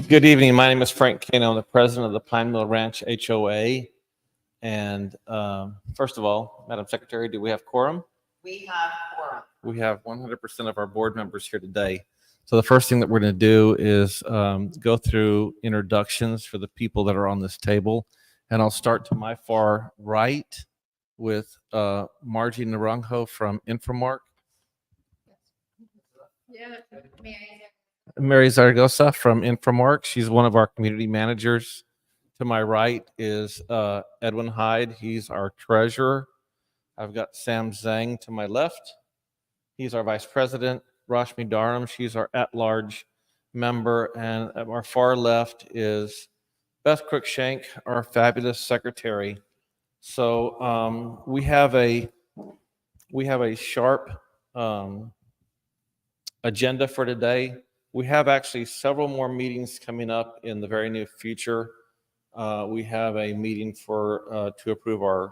Good evening. My name is Frank Kane. I'm the president of the Pine Mill Ranch HOA. And first of all, Madam Secretary, do we have quorum? We have quorum. We have 100% of our board members here today. So the first thing that we're going to do is go through introductions for the people that are on this table. And I'll start to my far right with Margie Naranjo from Infomark. Yeah, Mary Zaragoza from Infomark. She's one of our community managers. To my right is Edwin Hyde. He's our treasurer. I've got Sam Zhang to my left. He's our vice president. Rashmi Dharam, she's our at-large member. And at our far left is Beth Cruikshank, our fabulous secretary. So we have a sharp agenda for today. We have actually several more meetings coming up in the very near future. We have a meeting to approve our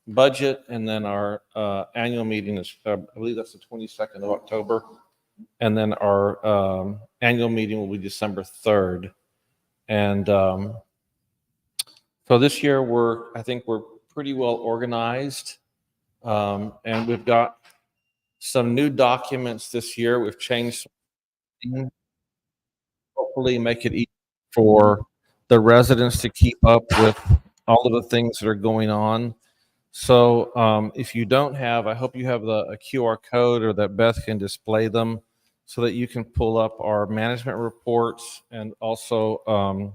budget, and then our annual meeting is, I believe that's the 22nd of October, and then our annual meeting will be December 3rd. And so this year I think we're pretty well organized, and we've got some new documents this year. We've changed some, hopefully make it easy for the residents to keep up with all of the things that are going on. So if you don't have, I hope you have a QR code or that Beth can display them so that you can pull up our management reports and also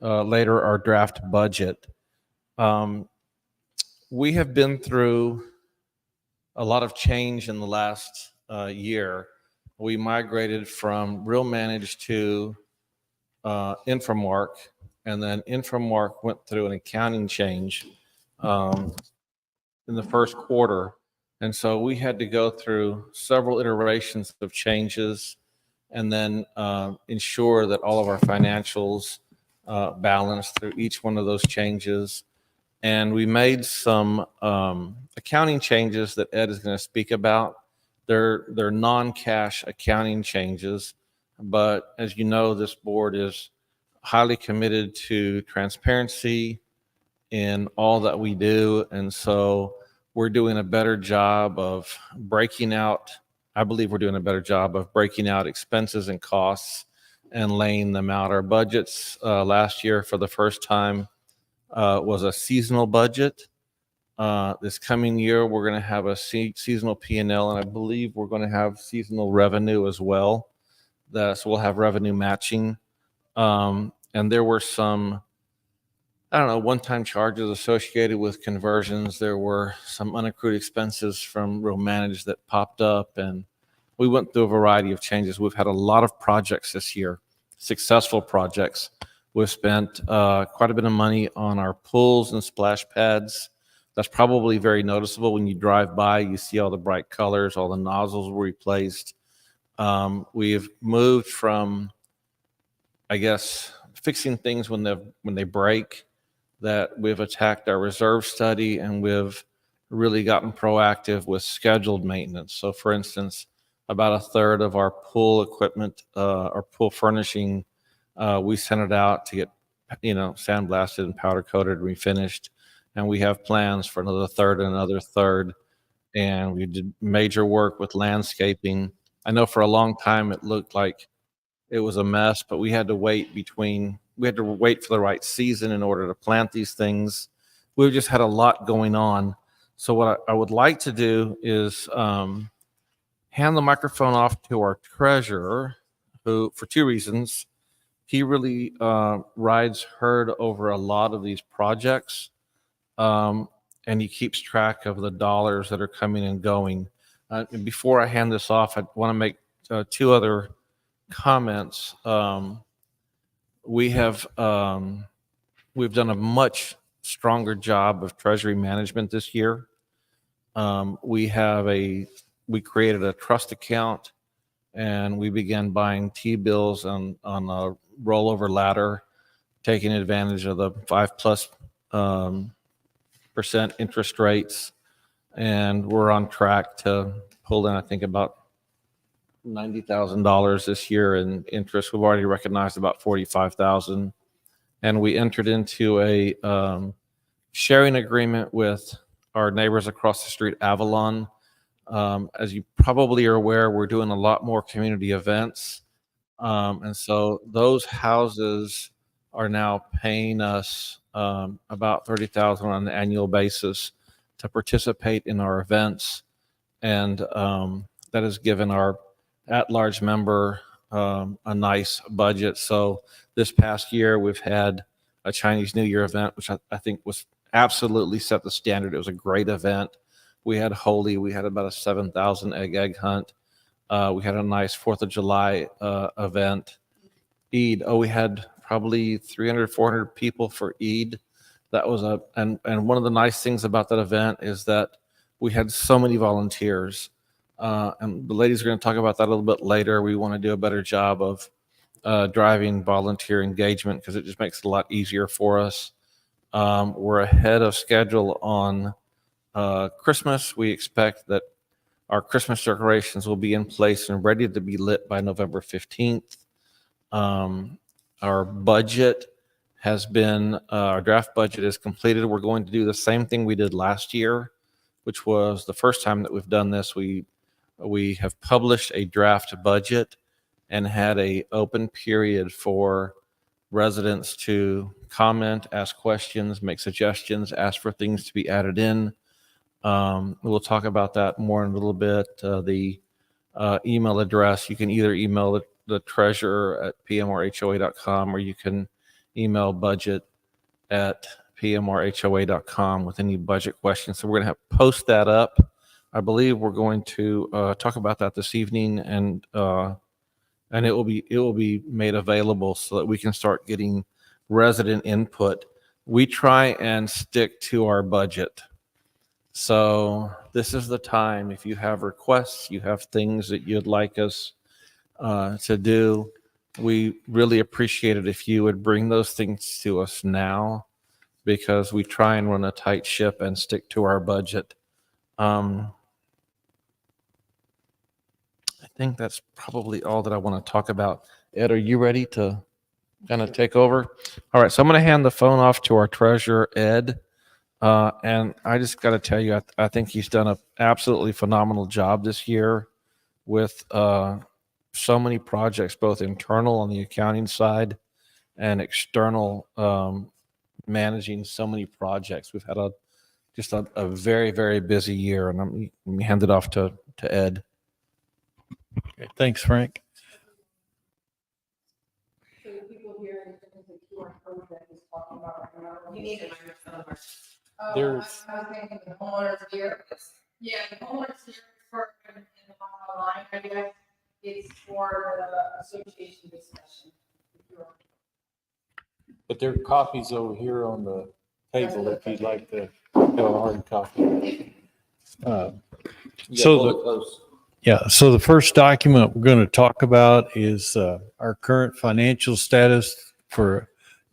later our draft budget. We have been through a lot of change in the last year. We migrated from Real Manage to Infomark, and then Infomark went through an accounting change in the first quarter. And so we had to go through several iterations of changes and then ensure that all of our financials balanced through each one of those changes. And we made some accounting changes that Ed is going to speak about. They're non-cash accounting changes, but as you know, this board is highly committed to transparency in all that we do. And so we're doing a better job of breaking out, I believe we're doing a better job of breaking out expenses and costs and laying them out. Our budgets last year for the first time was a seasonal budget. This coming year, we're going to have a seasonal P&L, and I believe we're going to have seasonal revenue as well. So we'll have revenue matching. And there were some, one-time charges associated with conversions. There were some unaccrued expenses from Real Manage that popped up, and we went through a variety of changes. We've had a lot of projects this year, successful projects. We've spent quite a bit of money on our pools and splash pads. That's probably very noticeable when you drive by. You see all the bright colors, all the nozzles were replaced. We've moved from, I guess, fixing things when they break, that we've attacked our reserve study, and we've really gotten proactive with scheduled maintenance. So for instance, about a third of our pool equipment, our pool furnishing, we sent it out to get, sandblasted and powder coated, refinished. And we have plans for another third and another third. And we did major work with landscaping. I know for a long time it looked like it was a mess, but we had to wait for the right season in order to plant these things. We've just had a lot going on. So what I would like to do is hand the microphone off to our treasurer, who, for two reasons, he really rides herd over a lot of these projects. And he keeps track of the dollars that are coming and going. And before I hand this off, I want to make two other comments. We've done a much stronger job of treasury management this year. We created a trust account, and we began buying T-bills on a rollover ladder, taking advantage of the 5+% interest rates, and we're on track to pull in, I think, about $90,000 this year in interest. We've already recognized about 45,000, and we entered into a sharing agreement with our neighbors across the street, Avalon. As you probably are aware, we're doing a lot more community events, and so those houses are now paying us about 30,000 on an annual basis to participate in our events, and that has given our at-large member a nice budget. So this past year, we've had a Chinese New Year event, which I think was absolutely set the standard. It was a great event. We had Holy. We had about a 7,000 egg hunt. We had a nice 4th of July event. Eid. Oh, we had probably 300, 400 people for Eid. That was and one of the nice things about that event is that we had so many volunteers. And the ladies are going to talk about that a little bit later. We want to do a better job of driving volunteer engagement because it just makes it a lot easier for us. We're ahead of schedule on Christmas. We expect that our Christmas decorations will be in place and ready to be lit by November 15th. Our budget has been, our draft budget is completed. We're going to do the same thing we did last year, which was the first time that we've done this. We have published a draft budget and had a open period for residents to comment, ask questions, make suggestions, ask for things to be added in. We'll talk about that more in a little bit. The email address, you can either email the treasurer at pmrhoa.com, or you can email budget at pmrhoa.com with any budget questions. So we're going to post that up. I believe we're going to talk about that this evening, and it will be made available so that we can start getting resident input. We try and stick to our budget. So this is the time. If you have requests, you have things that you'd like us to do, we really appreciate it if you would bring those things to us now, because we try and run a tight ship and stick to our budget. I think that's probably all that I want to talk about. Ed, are you ready to kind of take over? All right, so I'm going to hand the phone off to our treasurer, Ed. And I just got to tell you, I think he's done an absolutely phenomenal job this year with so many projects, both internal on the accounting side and external, managing so many projects. We've had just a very, very busy year, and let me hand it off to Ed. Okay, thanks, Frank. So the people here in terms of QR code that he's talking about right now. You need a microphone. Oh, There's- I was thinking the homeowners here. Yeah, the homeowners here for in the online, I guess, it's for the association discussion. But there are copies over here on the table if you'd like to have a hard copy. So the first document we're going to talk about is our current financial status for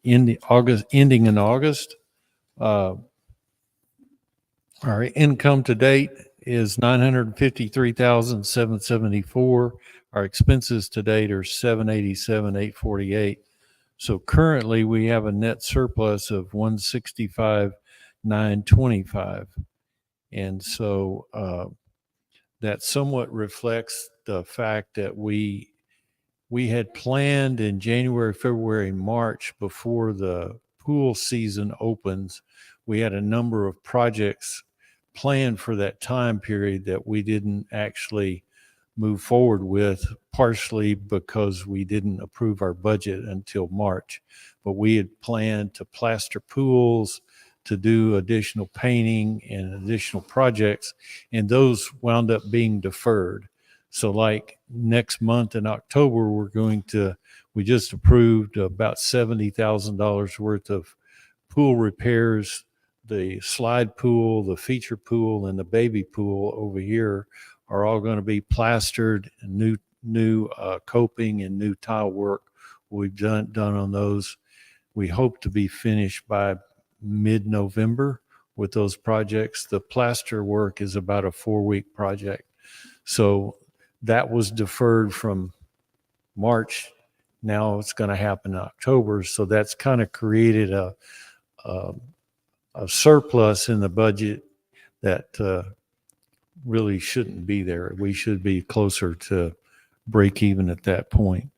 ending in August. Our income to date is $953,774. Our expenses to date are $787,848. So currently we have a net surplus of $165,925. And so that somewhat reflects the fact that we had planned in January, February, and March, before the pool season opens, we had a number of projects planned for that time period that we didn't actually move forward with, partially because we didn't approve our budget until March. But we had planned to plaster pools, to do additional painting and additional projects, and those wound up being deferred. So like next month in October, we just approved about $70,000 worth of pool repairs. The slide pool, the feature pool, and the baby pool over here are all going to be plastered, and new coping and new tile work we've done on those. We hope to be finished by mid-November with those projects. The plaster work is about a 4-week project. So that was deferred from March. Now it's going to happen in October. So that's kind of created a surplus in the budget that really shouldn't be there. We should be closer to break even at that point.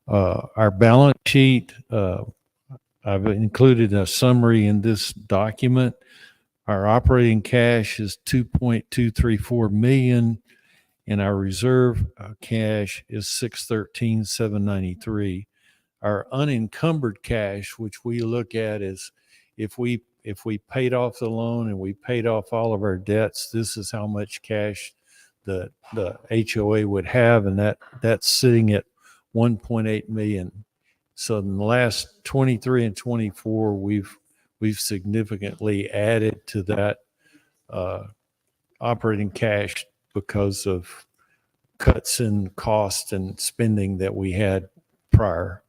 Our balance sheet, I've included a summary in this document. Our operating cash is $2.234 million, and our reserve cash is $613,793. Our unencumbered cash, which we look at as if we paid off the loan and we paid off all of our debts, this is how much cash the HOA would have, and that's sitting at 1.8 million. So in the last 23 and 24, we've significantly added to that operating cash because of cuts in cost and spending that we had prior.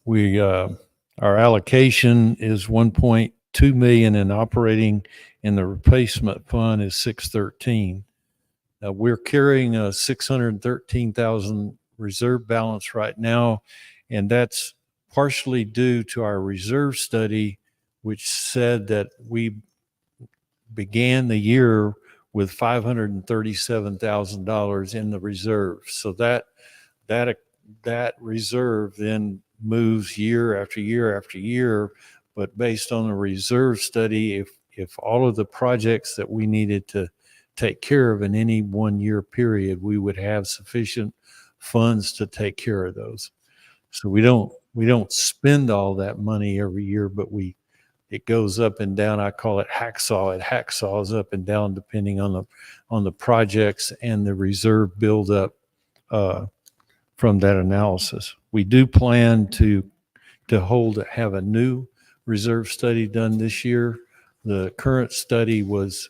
Our allocation is 1.2 million in operating, and the replacement fund is 613. We're carrying a 613,000 reserve balance right now, and that's partially due to our reserve study, which said that we began the year with $537,000 in the reserve. So that reserve then moves year after year after year. But based on the reserve study, if all of the projects that we needed to take care of in any 1 year period, we would have sufficient funds to take care of those. So we don't spend all that money every year, but it goes up and down. I call it hacksaw. It hacksaws up and down depending on the projects and the reserve buildup from that analysis. We do plan to have a new reserve study done this year. The current study was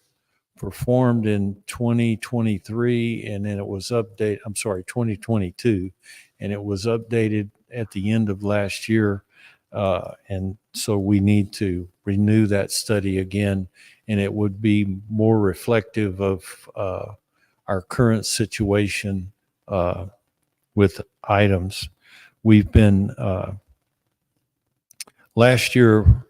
performed in 2023, and then it was 2022, and it was updated at the end of last year. And so we need to renew that study again, and it would be more reflective of our current situation with items. We've been, last year,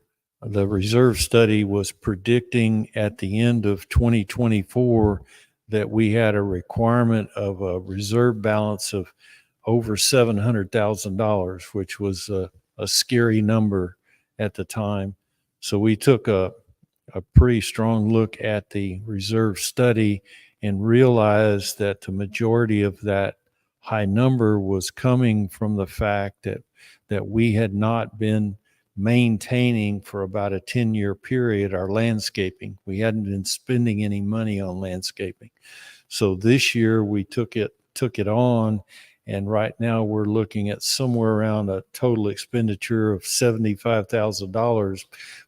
the reserve study was predicting at the end of 2024 that we had a requirement of a reserve balance of over $700,000, which was a scary number at the time. So we took a pretty strong look at the reserve study and realized that the majority of that high number was coming from the fact that we had not been maintaining for about a 10-year period our landscaping. We hadn't been spending any money on landscaping. So this year we took it on, and right now we're looking at somewhere around a total expenditure of $75,000,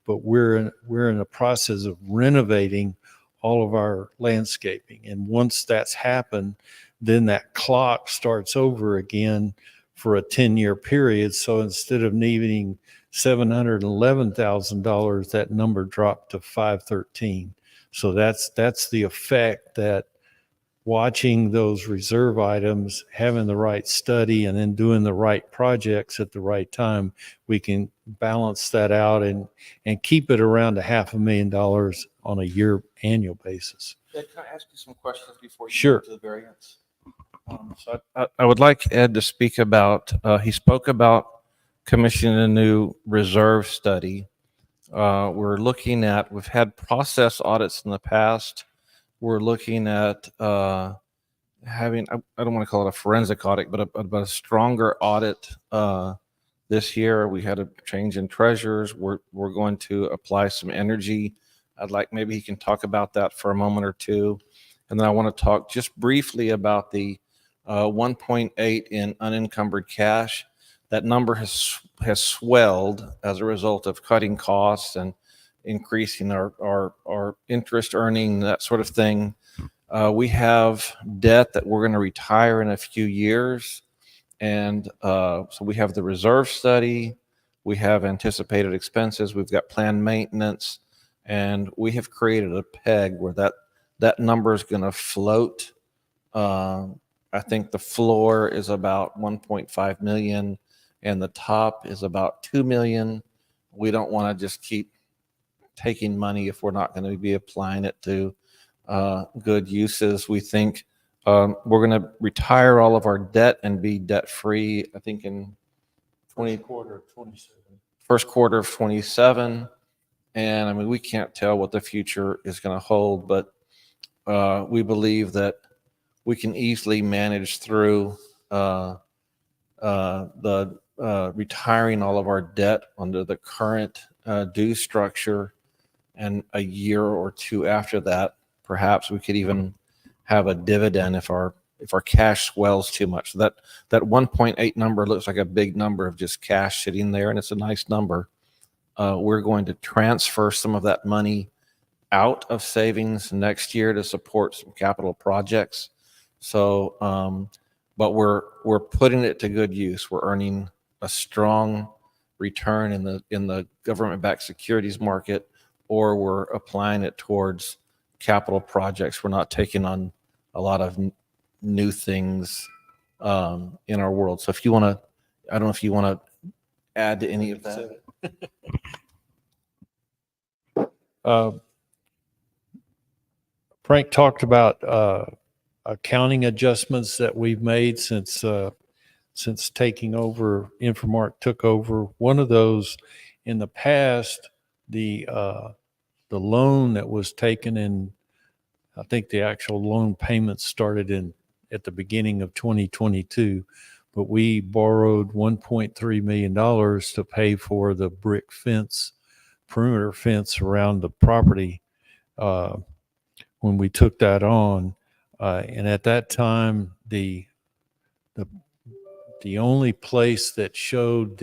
but we're in a process of renovating all of our landscaping. And once that's happened, then that clock starts over again for a 10-year period. So instead of needing $711,000, that number dropped to $513,000. So that's the effect that watching those reserve items, having the right study, and then doing the right projects at the right time, we can balance that out and keep it around $500,000 on a annual basis. Ed, can I ask you some questions before you Sure. go to the variance? So I would like Ed to speak about, he spoke about commissioning a new reserve study. We've had process audits in the past. We're looking at having, I don't want to call it a forensic audit, but a stronger audit this year. We had a change in treasurers. We're going to apply some energy. I'd like maybe he can talk about that for a moment or two. And then I want to talk just briefly about the 1.8 in unencumbered cash. That number has swelled as a result of cutting costs and increasing our interest earning, that sort of thing. We have debt that we're going to retire in a few years. And so we have the reserve study, we have anticipated expenses, we've got planned maintenance, and we have created a peg where that number is going to float I think the floor is about 1.5 million and the top is about 2 million. We don't want to just keep taking money if we're not going to be applying it to good uses. We think we're going to retire all of our debt and be debt free, I think in first quarter of 27. And I mean, we can't tell what the future is going to hold, but we believe that we can easily manage through the retiring all of our debt under the current due structure. And a year or two after that, perhaps we could even have a dividend if our cash swells too much. So that 1.8 number looks like a big number of just cash sitting there, and it's a nice number. We're going to transfer some of that money out of savings next year to support some capital projects. So, but we're putting it to good use. We're earning a strong return in the government-backed securities market, or we're applying it towards capital projects. We're not taking on a lot of new things in our world. So if you want to, I don't know if you want to add to any of that. Frank talked about accounting adjustments that we've made since taking over. Infomark took over. One of those, in the past, the loan that was taken in, I think the actual loan payments started at the beginning of 2022, but we borrowed $1.3 million to pay for the brick fence, perimeter fence around the property when we took that on. And at that time, the only place that showed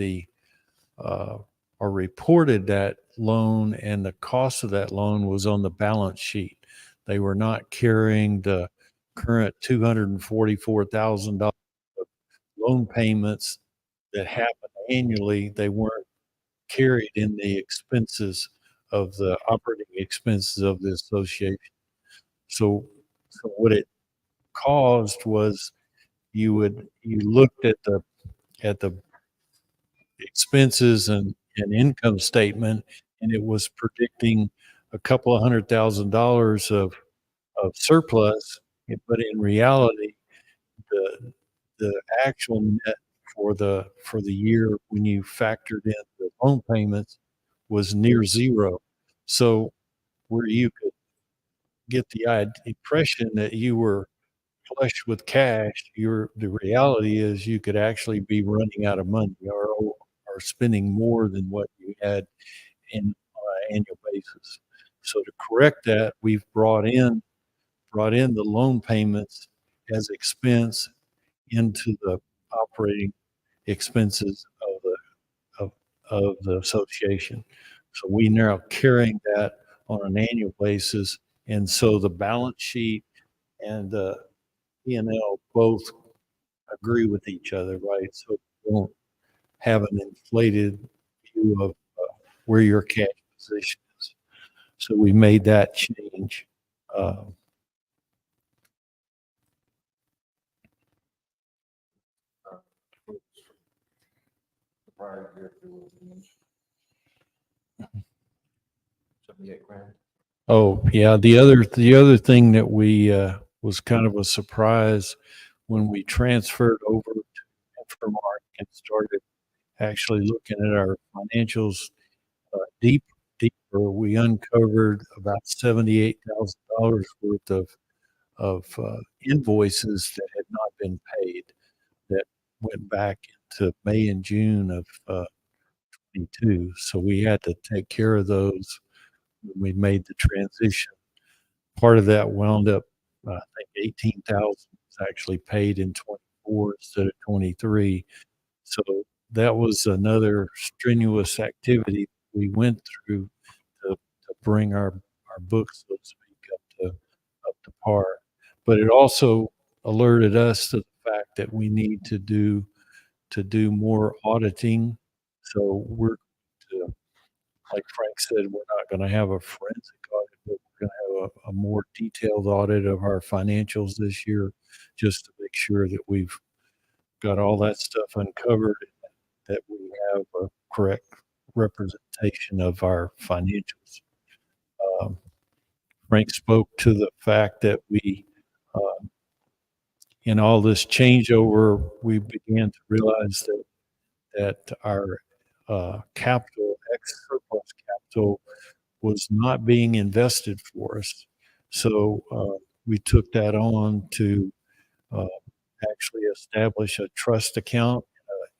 or reported that loan and the cost of that loan was on the balance sheet. They were not carrying the current $244,000 of loan payments that happen annually. They weren't carried in the expenses of the operating expenses of the association. So what it caused was you looked at the expenses and income statement, and it was predicting a couple of $100,000 of surplus, but in reality, the actual net for the year, when you factored in the loan payments, was near zero. So where you could get the impression that you were flush with cash, the reality is you could actually be running out of money or spending more than what you had on an annual basis. So to correct that, we've brought in the loan payments as expense into the operating expenses of the association. So we now carrying that on an annual basis, and so the balance sheet and the P&L both agree with each other, right? So you don't have an inflated view of where your cash position is. So we made that change. Oh yeah, the other thing that we was kind of a surprise when we transferred over to Infomark and started actually looking at our financials deeper. We uncovered about $78,000 worth of invoices that had not been paid, that went back into May and June of 22. So we had to take care of those when we made the transition. Part of that wound up, I think 18,000 was actually paid in 24 instead of 23. So that was another strenuous activity we went through to bring our books, so to speak, up to par. But it also alerted us to the fact that we need to do more auditing. So we're to, like Frank said, we're not going to have a forensic audit, but we're going to have a more detailed audit of our financials this year, just to make sure that we've got all that stuff uncovered, that we have a correct representation of our financials. Um, Frank spoke to the fact that in all this changeover, we began to realize that our capital, surplus capital, was not being invested for us. So we took that on to uh, actually establish a trust account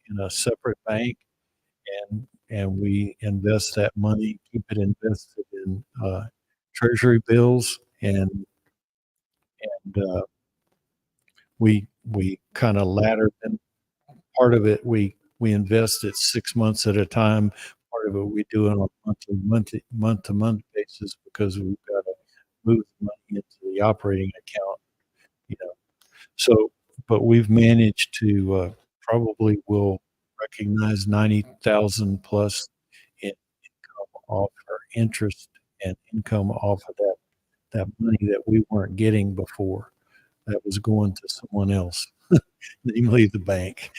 in a separate bank, and we invest that money, keep it invested in treasury bills, and we kind of laddered them. Part of it we invest it 6 months at a time. Part of it we do it on a month to month basis, because we've got to move the money into the operating account. You know, so but we've managed to probably will recognize 90,000 plus in income off our interest and income off of that money that we weren't getting before. That was going to someone else, namely the bank.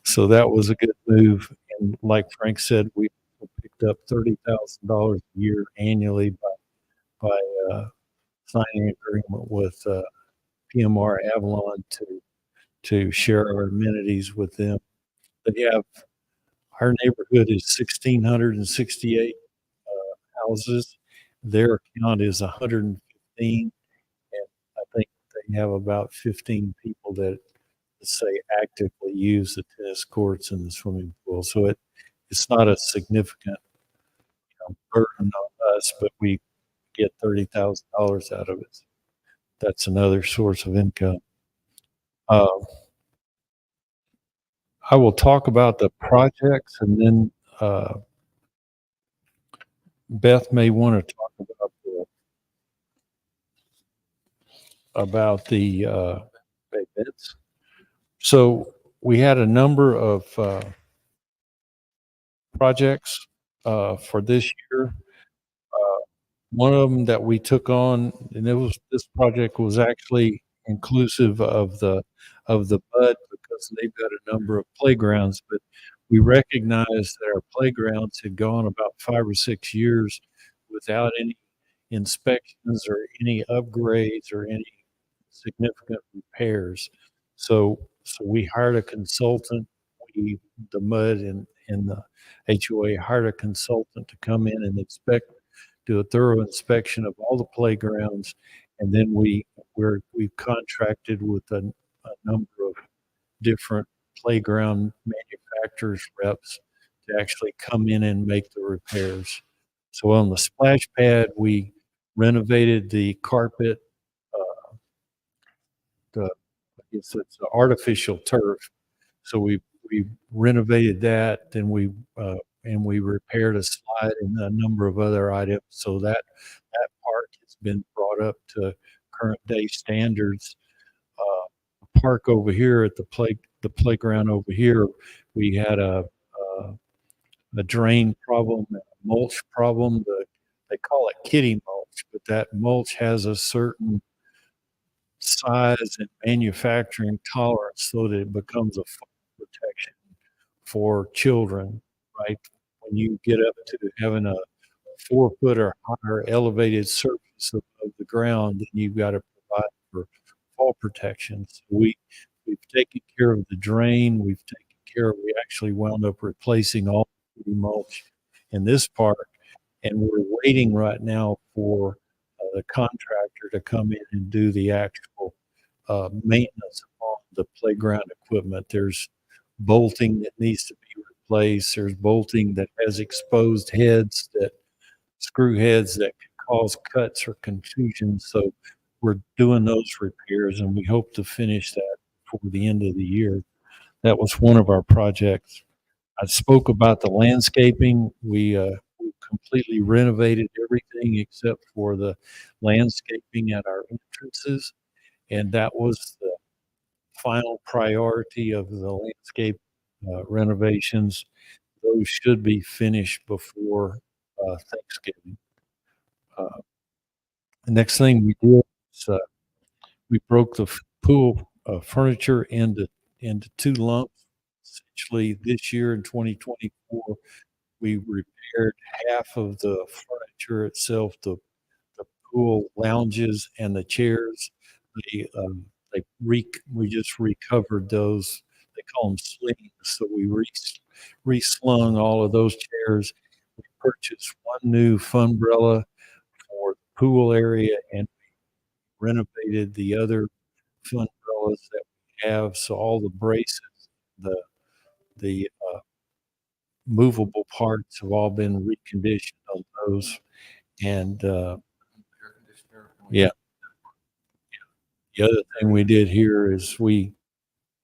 So that was a good move. And like Frank said, we picked up $30,000 a year annually by signing an agreement with PMR Avalon to share our amenities with them. They have Our neighborhood is 1,668 houses. Their count is 115, and I think they have about 15 people that say actively use the tennis courts and the swimming pool. So it's not a significant burden on us, but we get $30,000 out of it. That's another source of income. Uh, I will talk about the projects, and then Beth may want to talk about the events. So we had a number of projects for this year. One of them that we took on, and this project was actually inclusive of the BUD, because they've got a number of playgrounds, but we recognized that our playgrounds had gone about 5 or 6 years without any inspections or any upgrades or any significant repairs. So we hired a consultant. The MUD and the HOA hired a consultant to come in and do a thorough inspection of all the playgrounds, and then we've contracted with a number of different playground manufacturers reps to actually come in and make the repairs. So on the splash pad, we renovated the carpet. It's artificial turf, so we renovated that. Then we repaired a slide and a number of other items. So that park has been brought up to current day standards. The park over here at the playground over here, we had a drain problem, a mulch problem. They call it kitty mulch, but that mulch has a certain size and manufacturing tolerance so that it becomes a fall protection for children, right? When you get up to having a 4 foot or higher elevated surface of the ground, then you've got to provide for fall protection. So we've taken care of the drain. We actually wound up replacing all the mulch in this park, and we're waiting right now for the contractor to come in and do the actual maintenance on the playground equipment. There's bolting that needs to be replaced. There's bolting that has exposed heads, screw heads that can cause cuts or contusions. So we're doing those repairs, and we hope to finish that before the end of the year. That was one of our projects. I spoke about the landscaping. We completely renovated everything except for the landscaping at our entrances, and that was the final priority of the landscape renovations. Those should be finished before Thanksgiving. the next thing we did is we broke the pool furniture into two lumps. Essentially, this year in 2024, we repaired half of the furniture itself, the pool lounges and the chairs. We just recovered those. They call them slings. So we reslung all of those chairs. We purchased one new funbrella for the pool area and renovated the other funbrellas that we have. So all the braces, the movable parts have all been reconditioned on those. And yeah, the other thing we did here is we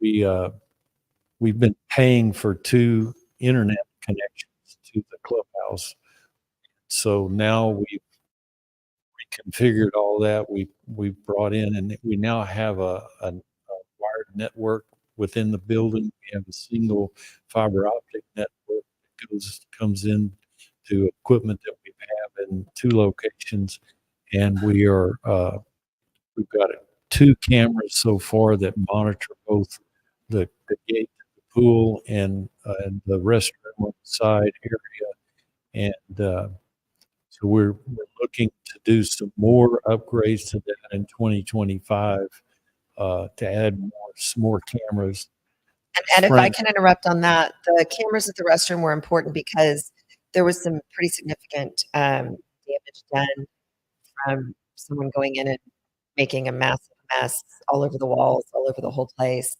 we've been paying for two internet connections to the clubhouse. So now we've reconfigured all that. We brought in, and we now have a wired network within the building. We have a single fiber optic network that comes in to equipment that we have in two locations, and we've got two cameras so far that monitor both the gate, the pool, and the restroom on the side area. And so we're looking to do some more upgrades to that in 2025 to add more cameras. And if I Frank. can interrupt on that, the cameras at the restroom were important because there was some pretty significant damage done from someone going in and making a massive mess all over the walls, all over the whole place,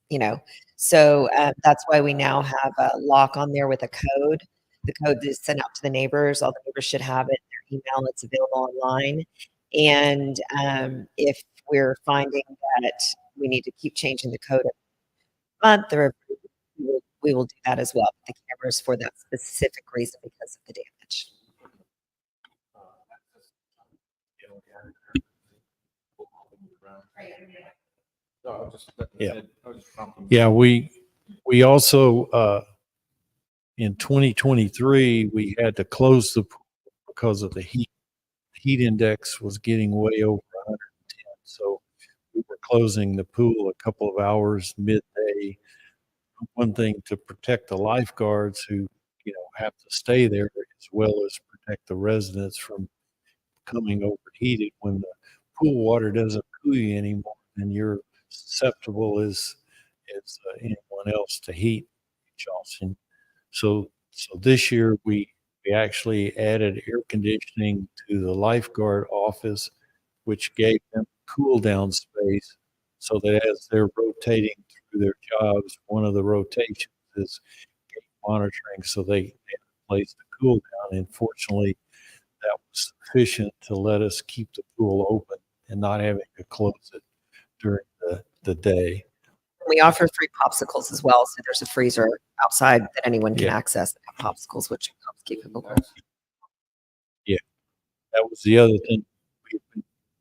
you know. So that's why we now have a lock on there with a code. The code is sent out to the neighbors. All the neighbors should have it in their email. It's available online. And if we're finding that we need to keep changing the code every month, or we will do that as well. The cameras for that specific reason because of the damage. Yeah. Yeah, we also in 2023 we had to close the pool because of the heat index was getting way over 110. So we were closing the pool a couple of hours midday. One thing to protect the lifeguards who have to stay there, as well as protect the residents from becoming overheated. When the pool water doesn't cool you anymore, and you're susceptible as anyone else to heat exhaustion. So this year we actually added air conditioning to the lifeguard office, which gave them cool down space, so that as they're rotating through their jobs, one of the rotations is gate monitoring, so they have a place to cool down. And fortunately, that was sufficient to let us keep the pool open and not having to close it during the day. We offer free popsicles as well. So there's a freezer outside that anyone can Yeah. access that have popsicles, which helps keep people cool. Yeah, that was the other thing.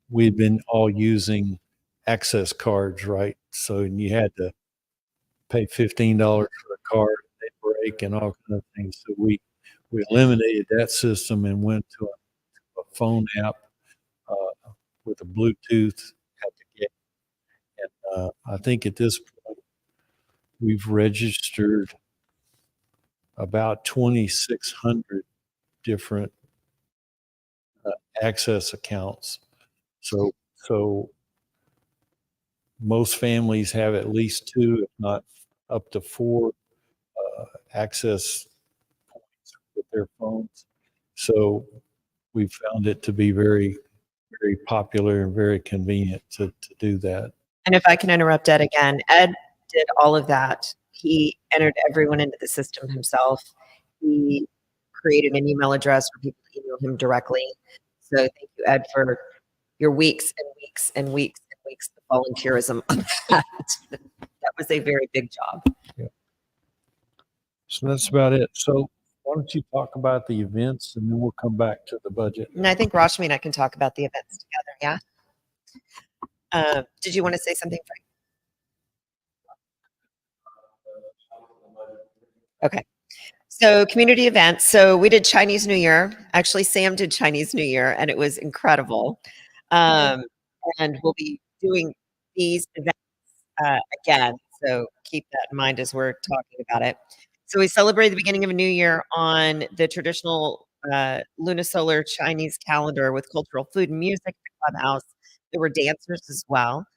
We've been all using access cards, right? So you had to pay $15 for a card, they break, and all kind of things. So we eliminated that system and went to a phone app with a Bluetooth at the gate. And I think at this point we've registered about 2,600 different access accounts. So most families have at least two, if not up to four, access points with their phones. So we found it to be very, very popular and very convenient to do that. And if I can interrupt Ed again, Ed did all of that. He entered everyone into the system himself. He created an email address for people to email him directly. So thank you, Ed, for your weeks and weeks and weeks and weeks of volunteerism on that. That was a very big job. Yeah. So that's about it. So why don't you talk about the events, and then we'll come back to the budget. And I think Rashmi and I can talk about the events together. Yeah. Did you want to say something, Frank? Okay. So community events. So we did Chinese New Year. Actually, Sam did Chinese New Year, and it was incredible. Um, and we'll be doing these events again. So keep that in mind as we're talking about it. So we celebrate the beginning of a new year on the traditional lunisolar Chinese calendar with cultural food and music at the clubhouse. There were dancers as well.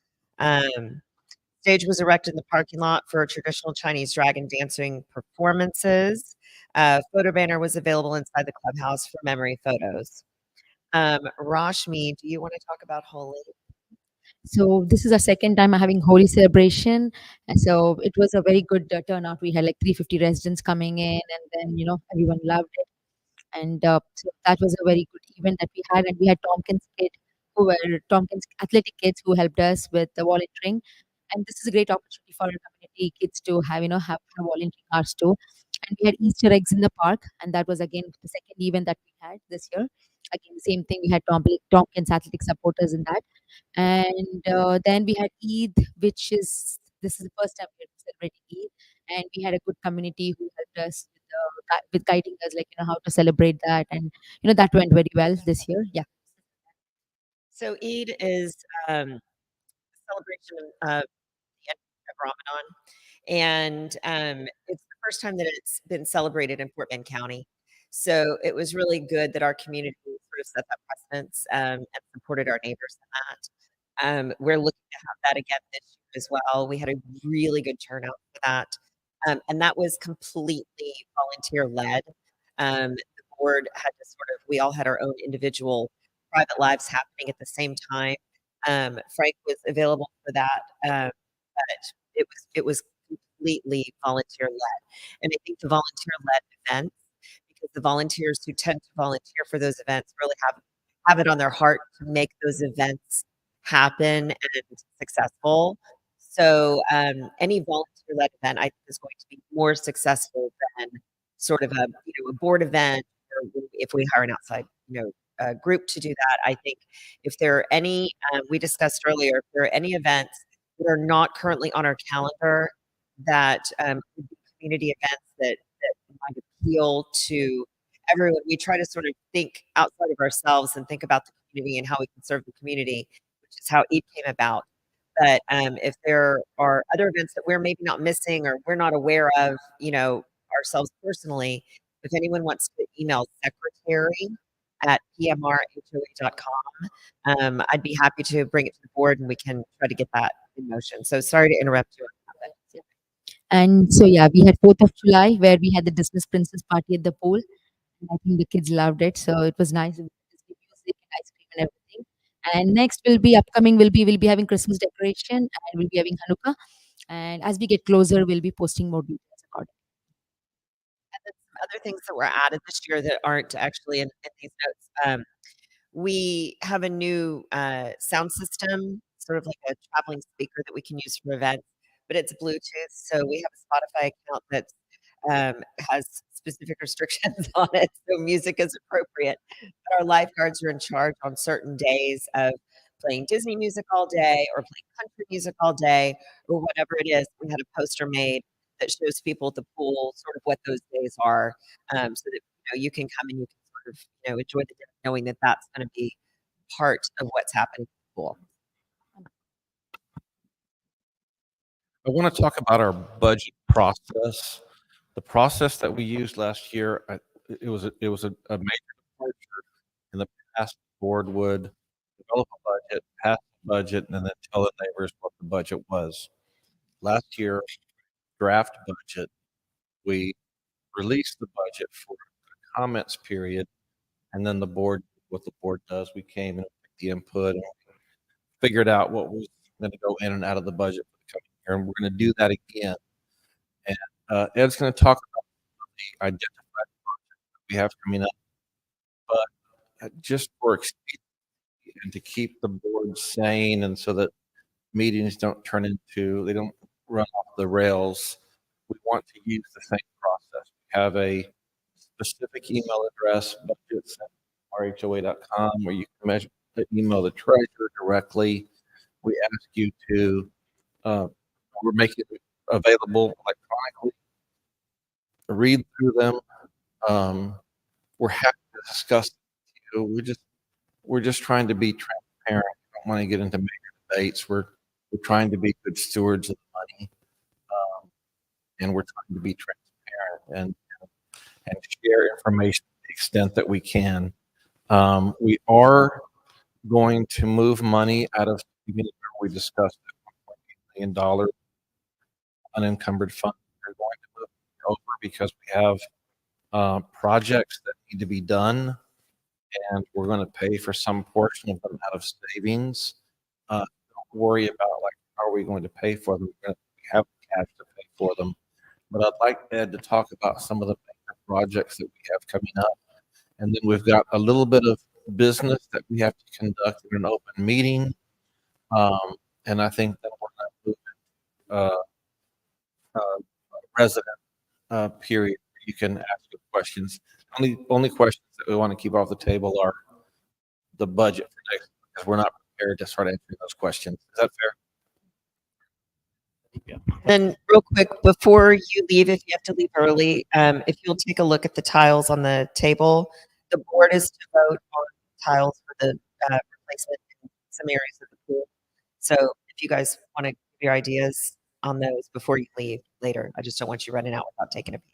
Stage was erected in the parking lot for traditional Chinese dragon dancing performances. Photo banner was available inside the clubhouse for memory photos. Rashmi, do you want to talk about Holi? So this is our second time having Holi celebration. So it was a very good turnout. We had like 350 residents coming in, and then everyone loved it. And so that was a very good event that we had. And we had Tompkins athletic kids who helped us with the volunteering. And this is a great opportunity for our community kids to have volunteering hours too. And we had Easter eggs in the park, and that was again the second event that we had this year. Again, the same thing. We had Tompkins athletic supporters in that, and then we had Eid, which is this is the first time we're celebrating Eid, and we had a good community who helped us with guiding us, like how to celebrate that, and that went very well this year. Yeah. So Eid is celebration of the end of Ramadan, and it's the first time that it's been celebrated in Fort Bend County. So it was really good that our community sort of set that precedence and supported our neighbors in that. We're looking to have that again this year as well. We had a really good turnout for that, and that was completely volunteer led. The board had to we all had our own individual private lives happening at the same time. Frank was available for that, but it was completely volunteer led, and I think the volunteer led events, because the volunteers who tend to volunteer for those events really have it on their heart to make those events happen and successful. So any volunteer-led event, I think, is going to be more successful than sort of a board event, or if we hire an outside group to do that. I think if there are any, we discussed earlier, if there are any events that are not currently on our calendar that would be community events that might appeal to everyone, we try to sort of think outside of ourselves and think about the community and how we can serve the community, which is how it came about. But if there are other events that we're maybe not missing or we're not aware of, ourselves personally, if anyone wants to email secretary@pmrhoa.com, I'd be happy to bring it to the board and we can try to get that in motion. So sorry to interrupt you. And so yeah, we had 4th of July where we had the Disney Princess party at the pool. And I think the kids loved it. So it was nice with Disney music and ice cream and everything. And next will be upcoming we'll be having Christmas decoration, and we'll be having Hanukkah. And as we get closer, we'll be posting more details accordingly. And then some other things that were added this year that aren't actually in these notes. We have a new sound system, sort of like a traveling speaker that we can use for events, but it's Bluetooth. So we have a Spotify account that has specific restrictions on it, so music is appropriate. But our lifeguards are in charge on certain days of playing Disney music all day or playing country music all day or whatever it is. We had a poster made that shows people at the pool sort of what those days are, so that you can come and you can sort of enjoy the day knowing that that's going to be part of what's happening at the pool. I want to talk about our budget process. The process that we used last year, it was a major departure. In the past, the board would develop a budget, pass the budget, and then tell the neighbors what the budget was. Last year, draft budget, we released the budget for the comments period, and then what the board does, we came and took the input and figured out what was going to go in and out of the budget for the coming year, and we're going to do that again. And Ed's going to talk about the identified projects that we have coming up, but just for expediency and to keep the board sane, and so that meetings don't they don't run off the rails, we want to use the same process. We have a specific email address, budgets@rhoa.com, where you can email the treasurer directly. We ask you to, we're making it available electronically. Read through them, we're happy to discuss it with you. We're just trying to be transparent. We don't want to get into major debates. We're trying to be good stewards of the money, and we're trying to be transparent and share information to the extent that we can. We are going to move money out of, we discussed $1.8 million unencumbered fund. We're going to move it over because we have projects that need to be done, and we're going to pay for some portion of them out of savings. Don't worry about like how are we going to pay for them. We have cash to pay for them. But I'd like Ed to talk about some of the major projects that we have coming up. And then we've got a little bit of business that we have to conduct in an open meeting. And I think that we're going to move resident period. You can ask your questions. Only questions that we want to keep off the table are the budget for next, because we're not prepared to start answering those questions. Is that fair? Then real quick, before you leave, if you have to leave early, if you'll take a look at the tiles on the table, the board is to vote on tiles for the replacement in some areas of the pool. So if you guys want to give your ideas on those before you leave later, I just don't want you running out without taking a peek.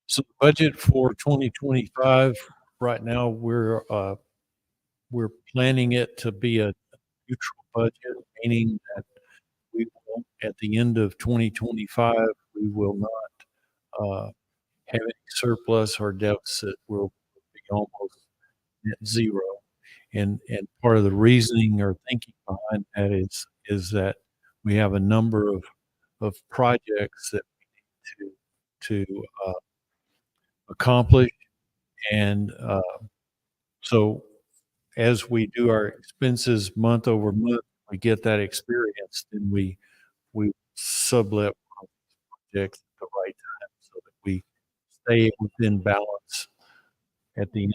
So the budget for 2025, right now, we're planning it to be a neutral budget, meaning that we will, at the end of 2025, we will not have any surplus or deficit. We'll be almost at zero. And part of the reasoning or thinking behind that is that we have a number of projects that we need to accomplish. And so as we do our expenses month over month, we get that experience, and we sublet projects at the right time so that we stay within balance at the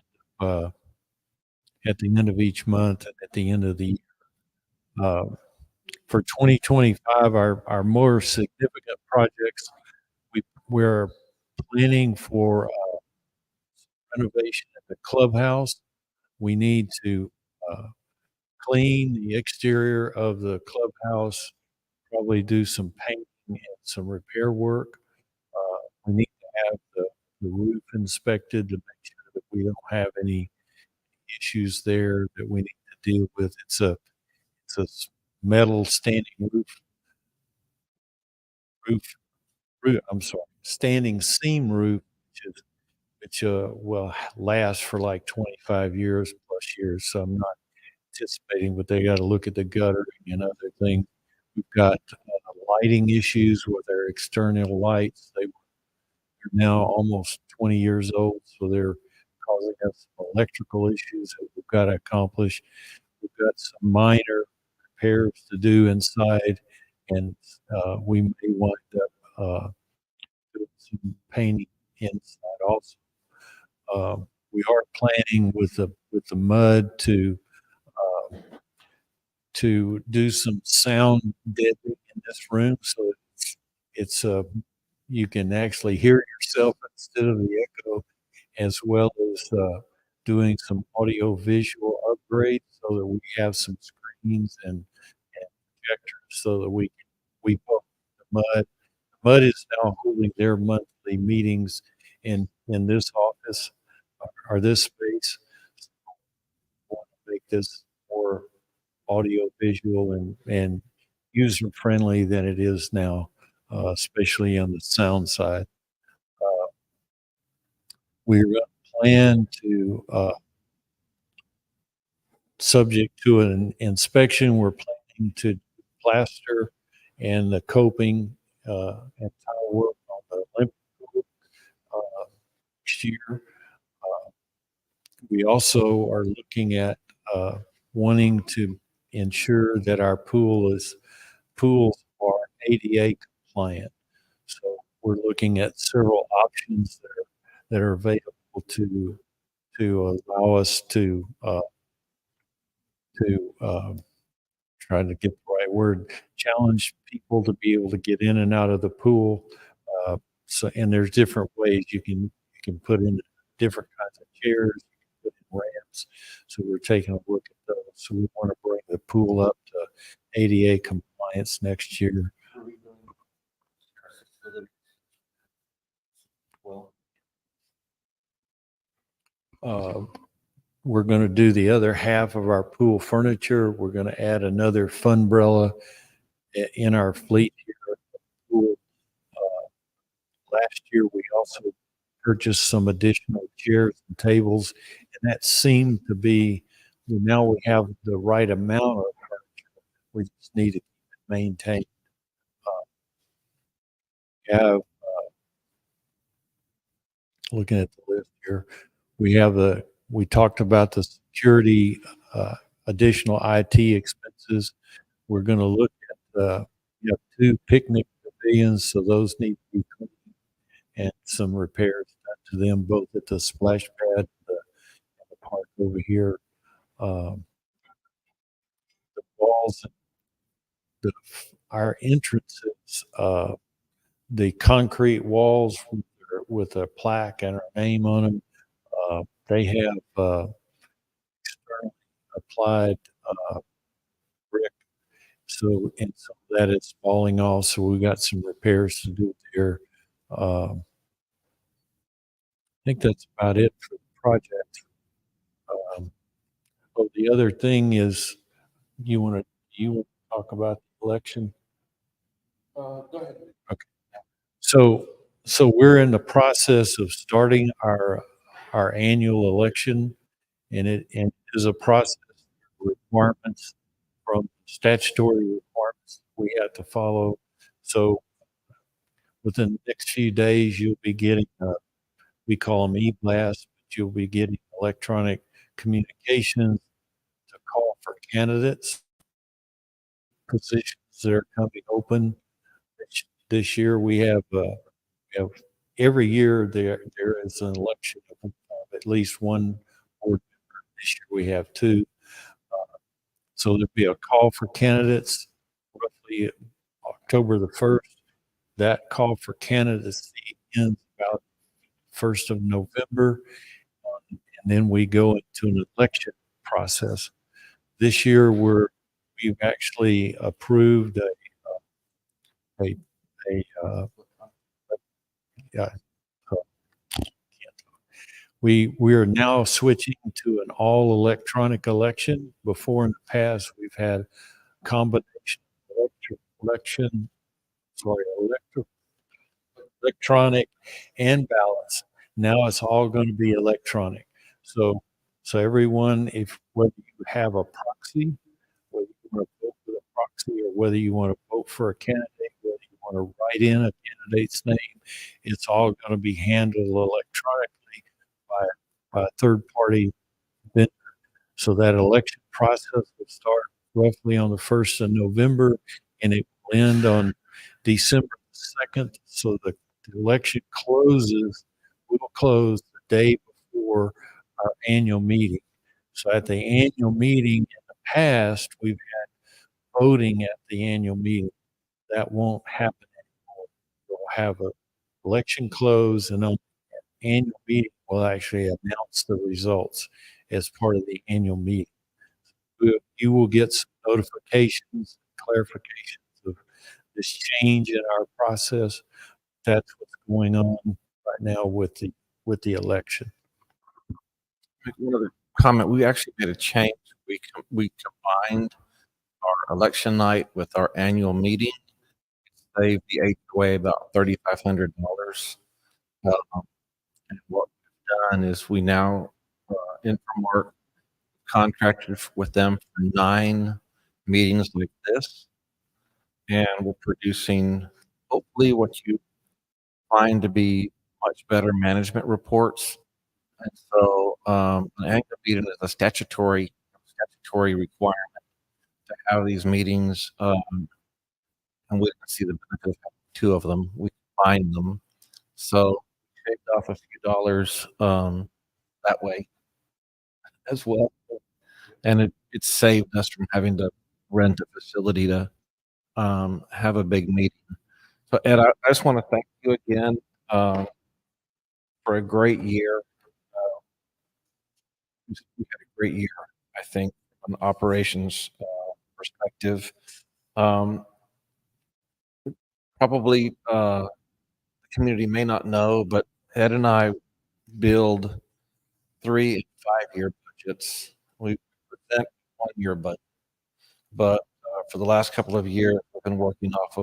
end of each month and at the end of the year. For 2025, our more significant projects, we're planning for renovation at the clubhouse. We need to clean the exterior of the clubhouse, probably do some painting and some repair work. We need to have the roof inspected to make sure that we don't have any issues there that we need to deal with. It's a metal standing standing seam roof, which will last for like 25 years plus years. So I'm not anticipating, but they got to look at the guttering and other things. We've got lighting issues with our external lights. They're now almost 20 years old, so they're causing us some electrical issues that we've got to accomplish. We've got some minor repairs to do inside, and we may wind up doing some painting inside also. We are planning with the mud to do some sound deadening in this room, so it's you can actually hear yourself instead of the echo, as well as doing some audio visual upgrades so that we have some screens and projectors so that we book the mud. Mud is now holding their monthly meetings in this office or this space. So we want to make this more audio visual and user friendly than it is now, especially on the sound side. We're going to plan to, subject to an inspection, we're planning to plaster and the coping and tile work on the Olympic pool next year. We also are looking at wanting to ensure that our pools are ADA compliant. So we're looking at several options that are available to allow us to try to get the right word, challenge people to be able to get in and out of the pool. So, and there's different ways you can put in different kinds of chairs, you can put in ramps. So we're taking a look at those. So we want to bring the pool up to ADA compliance next year. Well, We're going to do the other half of our pool furniture. We're going to add another funbrella in our fleet here at the pool. Last year, we also purchased some additional chairs and tables, and that seemed to be, well, now we have the right amount of furniture. We just need to keep it maintained. We have, looking at the list here, we talked about the security, additional IT expenses. We're going to look at, we have 2 picnic pavilions, so those need to be cleaned and some repairs done to them, both at the splash pad, and the park over here. The walls, the, our entrances, the concrete walls with a plaque and our name on them, they have externally applied brick. So, and some of that is falling off. So we got some repairs to do there. I think that's about it for the project. Oh, the other thing is, you want to talk about the election? go ahead. Okay. So we're in the process of starting our annual election, and it is a process of requirements from statutory requirements we have to follow. So within the next few days, you'll be getting, we call them e-blasts, but you'll be getting electronic communications to call for candidates, positions that are coming open. This year we have every year there is an election of at least one board member. This year we have 2. So there'll be a call for candidates roughly October the 1st. That call for candidacy ends about 1st of November. And then we go into an election process. This year we've actually approved a yeah, we are now switching to an all electronic election. Before in the past, we've had combination of electronic and ballots. Now it's all going to be electronic. So everyone, if whether you have a proxy, whether you want to vote for the proxy or whether you want to vote for a candidate, whether you want to write in a candidate's name, it's all going to be handled electronically by a third party vendor. So that election process will start roughly on the 1st of November and it will end on December 2nd. So the election will close the day before our annual meeting. So at the annual meeting in the past, we've had voting at the annual meeting. That won't happen anymore. We'll have an election close and on the annual meeting, we'll actually announce the results as part of the annual meeting. You will get some notifications, clarifications of this change in our process. That's what's going on right now with the election. Make one other comment. We actually made a change. We combined our election night with our annual meeting. Saved the HOA about $3,500. And what we've done is we now Infomark contracted with them for 9 meetings like this, and we're producing hopefully what you find to be much better management reports. And so an annual meeting is a statutory requirement to have these meetings, and we didn't see the benefit of having 2 of them. We combined them, so we shaved off a few dollars that way as well, and it saved us from having to rent a facility to have a big meeting. So Ed, I just want to thank you again. um, for a great year. We had a great year, I think, from an operations perspective. Um, Probably the community may not know, but Ed and I build 3 and 5-year budgets. We present 1-year budget, but for the last couple of years, we've been working off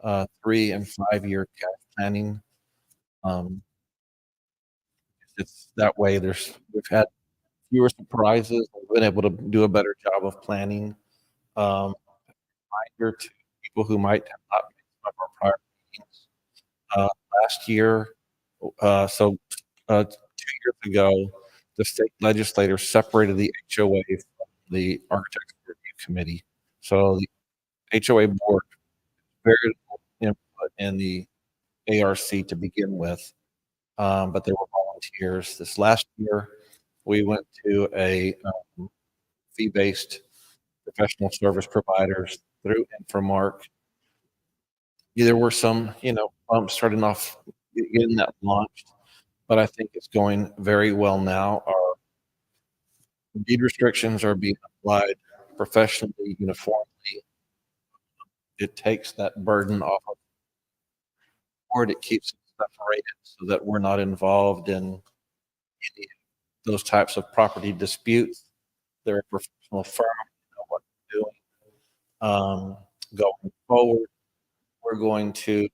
of 3 and 5-year cash planning. Um, it's that way. We've had fewer surprises. We've been able to do a better job of planning. Reminder to people who might have not made some of our prior meetings. Uh, Last year, so 2 years ago, the state legislature separated the HOA from the Architects Review Committee. So the HOA board very little input in the ARC to begin with, but they were volunteers. This last year, we went to a fee-based professional service providers through Infomark. Yeah, there were some, bumps starting off getting that launched, but I think it's going very well now. Our deed restrictions are being applied professionally, uniformly. It takes that burden off of the board. It keeps it separated so that we're not involved in any of those types of property disputes. They're a professional firm, they know what they're doing. Going forward, we're going to,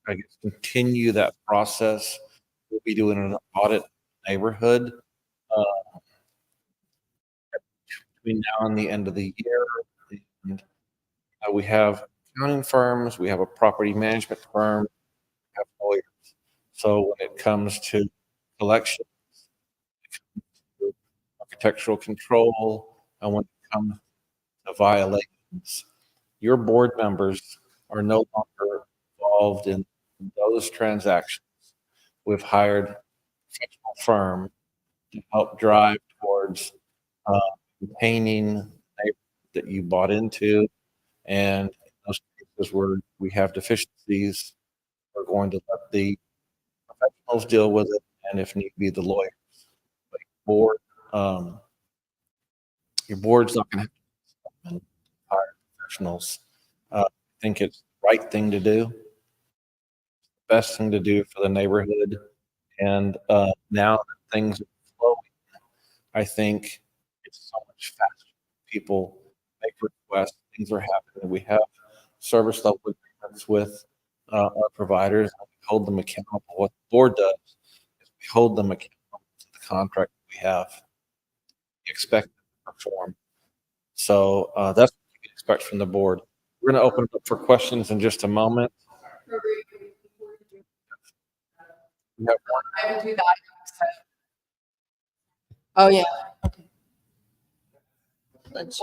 I guess, continue that process. We'll be doing an audit neighborhood uh, between now and the end of the year. And we have accounting firms, we have a property management firm, we have lawyers. So when it comes to collection, to architectural control, and when it comes to violations, your board members are no longer involved in those transactions. We've hired a professional firm to help drive towards uh, maintaining the neighborhood that you bought into. And in those cases where we have deficiencies, we're going to let the professionals deal with it, and if need be, the lawyers. But um, your board's not going to have to hire professionals. I think it's the right thing to do, best thing to do for the neighborhood. And now that things are flowing, I think it's so much faster. People make requests, things are happening. We have service level agreements with our providers, and we hold them accountable. What the board does is we hold them accountable to the contract we have. We expect them to perform. So that's what you can expect from the board. We're going to open it up for questions in just a moment. We have one. I will do that. Oh, yeah. Let's-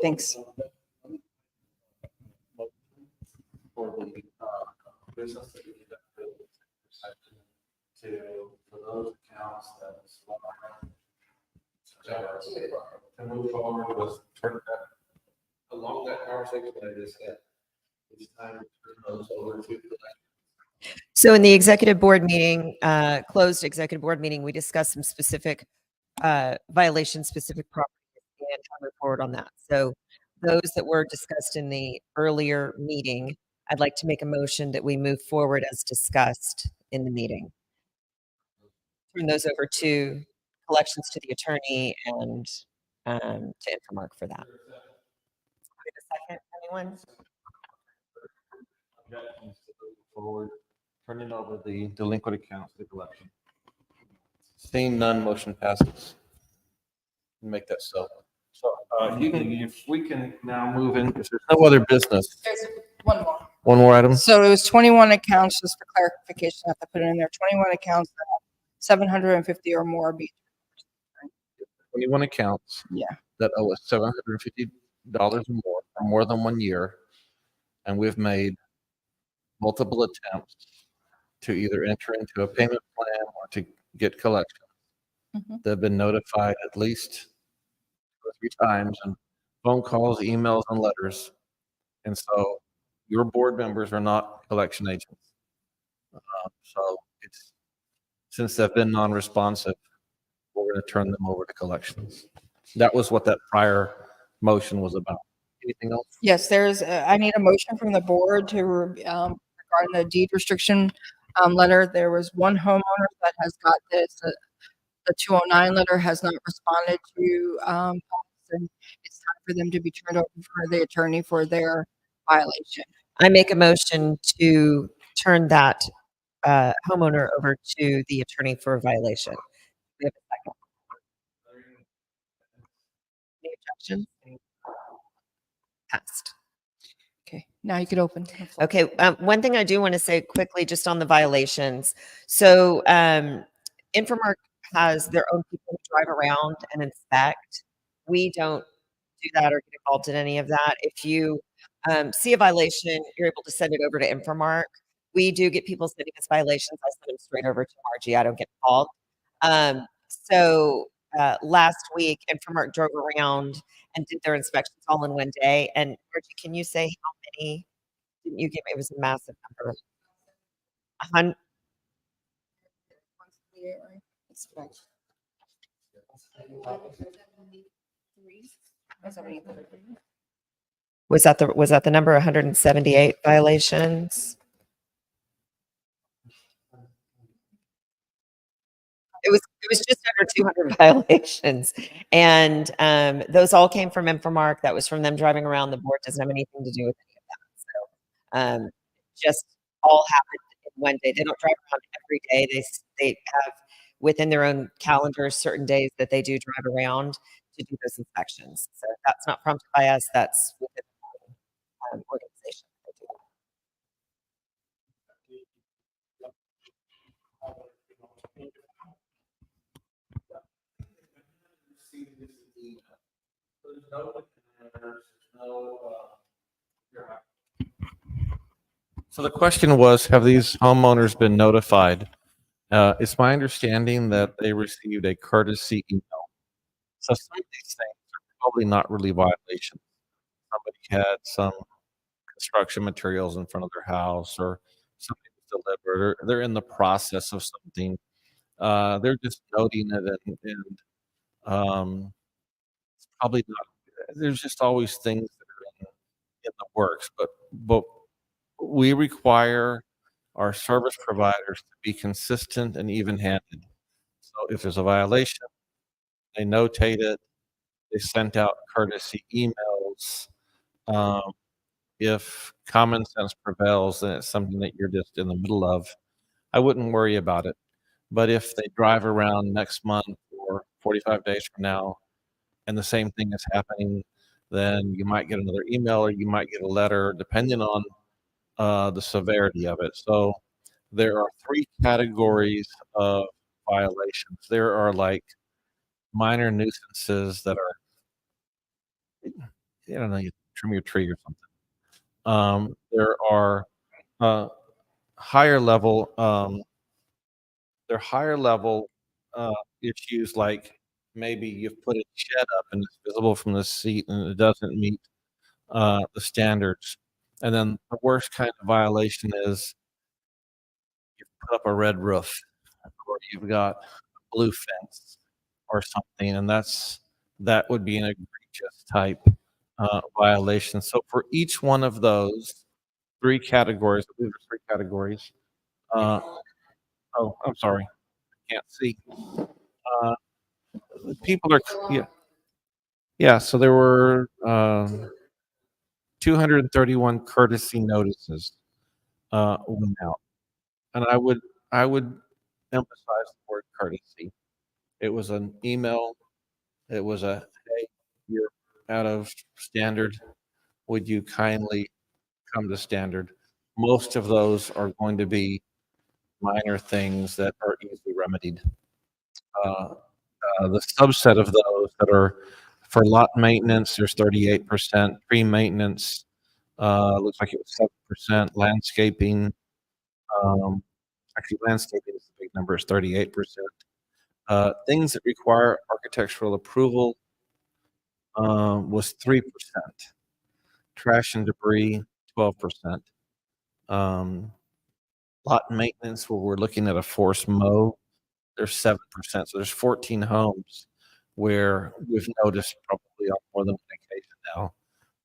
Thanks. For the business that we for those accounts to move forward with along that conversation that I just had. It's time to turn those over to the So in the executive board meeting, closed executive board meeting, we discussed some specific violation-specific properties and how to move forward on that. So those that were discussed in the earlier meeting, I'd like to make a motion that we move forward as discussed in the meeting. Turn those over to collections, to the attorney, and to Infomark for that. Wait a second, anyone? objections to move forward, turning over the delinquent accounts to collection. Seeing none, motion passes. Make that so. So if we can now move in, if there's no other business, There's one more. one more item. So it was 21 accounts, just for clarification, I have to put it in there, 21 accounts that have 750 or more. 21 accounts. Yeah. That owe us $750 or more for more than 1 year. And we've made multiple attempts to either enter into a payment plan or to get collection. Mhm. They've been notified at least 2 or 3 times, and phone calls, emails, and letters. And so your board members are not collection agents. So it's, since they've been non-responsive, we're going to turn them over to collections. That was what that prior motion was about. Anything else? Yes, I need a motion from the board to, regarding the deed restriction, letter. There was one homeowner that has got this, the 209 letter has not responded to, and it's time for them to be turned over for the attorney for their violation. I make a motion to turn that homeowner over to the attorney for a violation. We have a second. Any objections? Passed. Okay, now you could open. the floor. Okay, one thing I do want to say quickly, just on the violations. So, Infomark has their own people who drive around and inspect. We don't do that or get involved in any of that. If you see a violation, you're able to send it over to Infomark. We do get people sending us violations. I send them straight over to Margie. I don't get involved. Last week, Infomark drove around and did their inspections all in one day. And Margie, can you say how many? Didn't you give me? It was a massive number. Was that the number? 178 violations. It was just under 200 violations, and those all came from Infomark. That was from them driving around. The board doesn't have anything to do with any of that. So, just all happened in one day. They don't drive around every day. They have within their own calendars certain days that they do drive around to do those inspections. So that's not prompted by us. That's within the organization. That they do that. So the question was, have these homeowners been notified? It's my understanding that they received a courtesy email. So some of these things are probably not really violations. Somebody had some construction materials in front of their house, or something was delivered, or they're in the process of something. They're just noting it, and it's probably not. There's just always things that are in the works, but we require our service providers to be consistent and even-handed. So if there's a violation, they notate it. They sent out courtesy emails. If common sense prevails, then it's something that you're just in the middle of. I wouldn't worry about it. But if they drive around next month or 45 days from now and the same thing is happening, then you might get another email or you might get a letter, depending on the severity of it. So there are three categories of violations. There are like minor nuisances that are, I don't know, you trim your tree or something. There are higher level, issues, like maybe you've put a shed up and it's visible from the seat and it doesn't meet the standards. And then the worst kind of violation is you've put up a red roof, or you've got a blue fence or something, and that would be an egregious type violation. So for each one of those three categories, I believe there's three categories. Oh, I'm sorry, I can't see. People are, yeah. So there were 231 courtesy notices went out, and I would emphasize the word courtesy. It was an email. It was a, hey, you're out of standard. Would you kindly come to standard? Most of those are going to be minor things that are easily remedied. The subset of those that are for lot maintenance, there's 38%. Pre-maintenance, looks like it was 7%. Landscaping, actually landscaping is a big number, it's 38%. Things that require architectural approval was 3%. Trash and debris, 12%. Lot maintenance, where we're looking at a forced mow, there's 7%. So there's 14 homes where we've noticed, probably on more than one occasion now,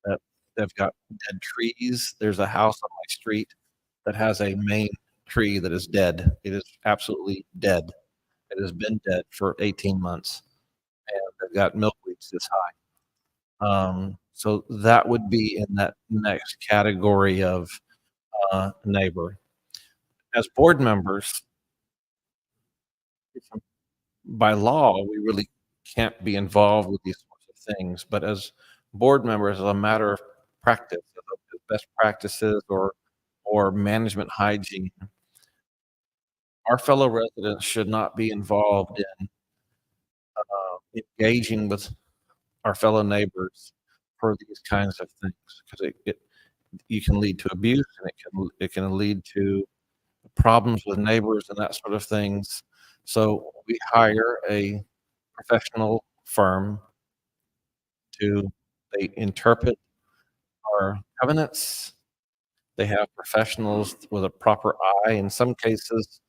that they've got dead trees. There's a house on my street that has a main tree that is dead. It is absolutely dead. It has been dead for 18 months, and they've got milkweeds this high. So that would be in that next category of neighbor. As board members, by law, we really can't be involved with these sorts of things. But as board members, as a matter of practice, as best practices or management hygiene, our fellow residents should not be involved in engaging with our fellow neighbors for these kinds of things, because you can lead to abuse, and it can lead to problems with neighbors and that sort of things. So we hire a professional firm they interpret our covenants. They have professionals with a proper eye. In some cases,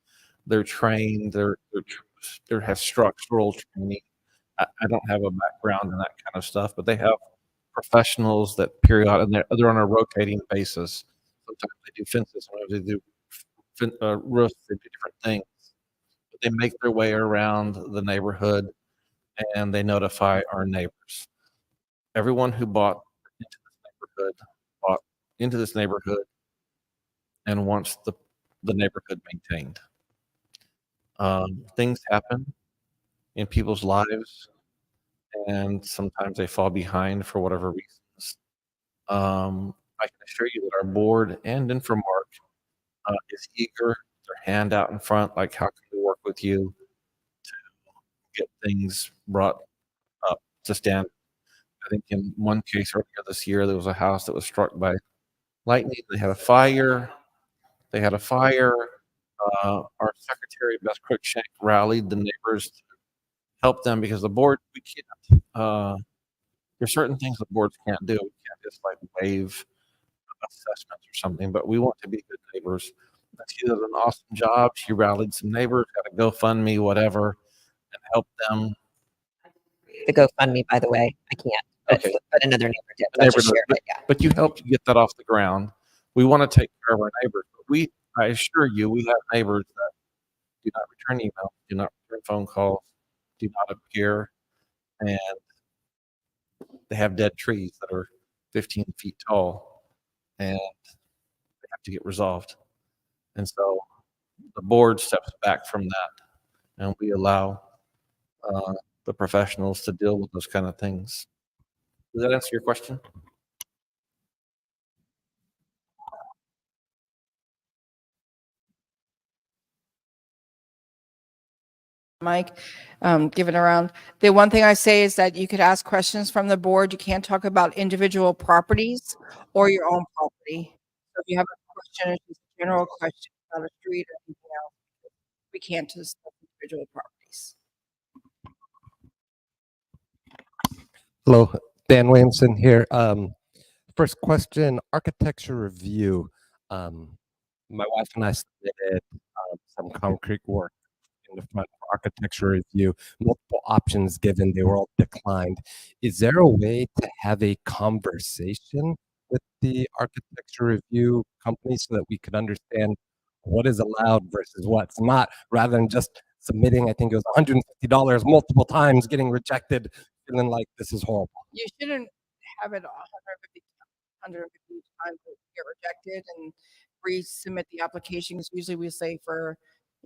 they're trained. They have structural training. I don't have a background in that kind of stuff, but they have professionals that periodically, they're on a rotating basis. Sometimes they do fences, sometimes they do roofs, they do different things. But they make their way around the neighborhood, and they notify our neighbors. Everyone who bought into this neighborhood and wants the neighborhood maintained. Things happen in people's lives, and sometimes they fall behind for whatever reasons. I can assure you that our board and Infomark is eager, their hand out in front, like, how can we work with you to get things brought up to standard? I think in one case earlier this year, there was a house that was struck by lightning. They had a fire. Our secretary, Beth Cruikshank, rallied the neighbors to help them, because the board, we can't. There's certain things the boards can't do. We can't just like waive assessments or something, but we want to be good neighbors. She did an awesome job. She rallied some neighbors, got a GoFundMe, whatever, and helped them. The GoFundMe, by the way, I can't. But, Okay. but another neighbor did. So I just shared it, yeah. But you helped get that off the ground. We want to take care of our neighbors. But I assure you, we have neighbors that do not return emails, do not return phone calls, do not appear, and they have dead trees that are 15 feet tall, and they have to get resolved. And so the board steps back from that, and we allow the professionals to deal with those kind of things. Does that answer your question? Mike, give it around. The one thing I say is that you could ask questions from the board. You can't talk about individual properties or your own property. So if you have a question, it's just a general question about a street or anything else, we can't discuss individual properties. Hello, Dan Williamson here. First question, architecture review. My wife and I submitted some concrete work in the front for architecture review, multiple options given, they were all declined. Is there a way to have a conversation with the architecture review company so that we could understand what is allowed versus what's not, rather than just submitting, I think it was $150 multiple times, getting rejected, feeling like this is horrible? You shouldn't have it 150 times to get rejected and resubmit the applications. Usually we say for,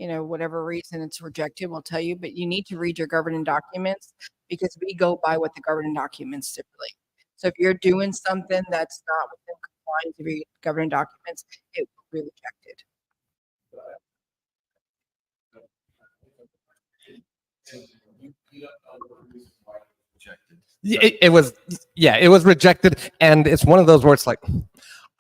whatever reason it's rejected, we'll tell you, but you need to read your governing documents, because we go by what the governing documents stipulate. So if you're doing something that's not within compliance of your governing documents, it will be rejected. It was rejected, and it's one of those where it's like,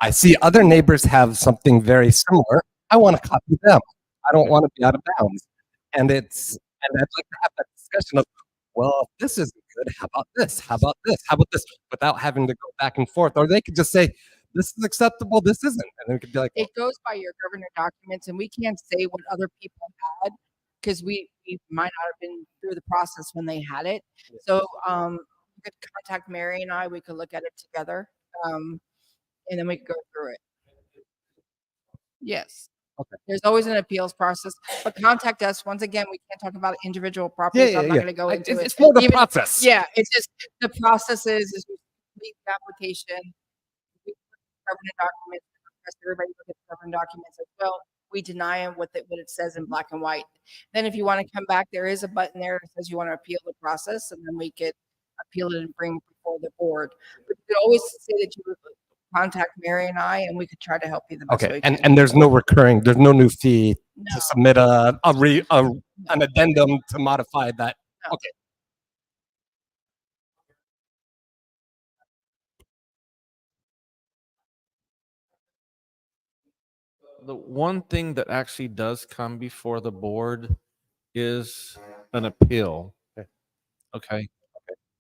I see other neighbors have something very similar. I want to copy them. I don't want to be out of bounds. And I'd like to have that discussion of well, this isn't good. How about this? How about this? How about this? Without having to go back and forth. Or they could just say, this is acceptable, this isn't. And then we could be like, well, It goes by your governor documents, and we can't say what other people had because we might not have been through the process when they had it. So, you could contact Mary and I, we could look at it together, and then we could go through it. Yes. Okay. There's always an appeals process, but contact us. Once again, we can't talk about individual yeah, properties. yeah, I'm not yeah. gonna go into it. It's more the Even process. Yeah, it's just the process is we complete the application, we put the government documents, request everybody look at the government documents as well. We deny them what it says in black and white. Then if you wanna come back, there is a button there that says you wanna appeal the process, and then we could appeal it and bring it before the board. But you could always say that you would contact Mary and I, and we could try to help you the best way Okay. we can. And there's no new fee No, to submit an addendum to modify that. No. Okay. The one thing that actually does come before the board is an appeal. Okay. Okay.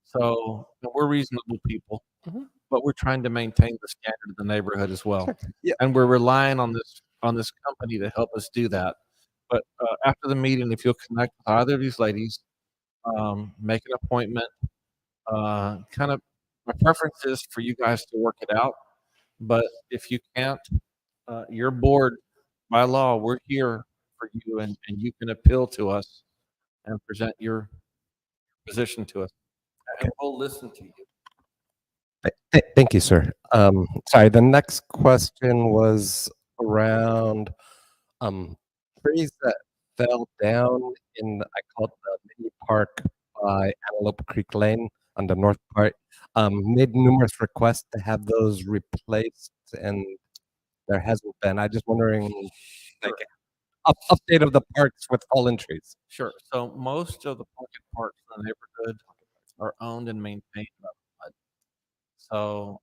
So we're reasonable people, Mhm. but we're trying to maintain the standard of the neighborhood as well. Sure. Yeah. And we're relying on this company to help us do that. But after the meeting, if you'll connect with either of these ladies, make an appointment. Kind of, my preference is for you guys to work it out. But if you can't, your board, by law, we're here for you, and you can appeal to us and present your position to us, and we'll listen to you. Thank you, sir. Sorry, the next question was around trees that fell down in, I call it the mini park by Antelope Creek Lane on the north part. Made numerous requests to have those replaced, and there hasn't been. I just wondering, like, update of the parks with fallen trees. Sure. So most of the pocket parks in the neighborhood are owned and maintained by the HUD. So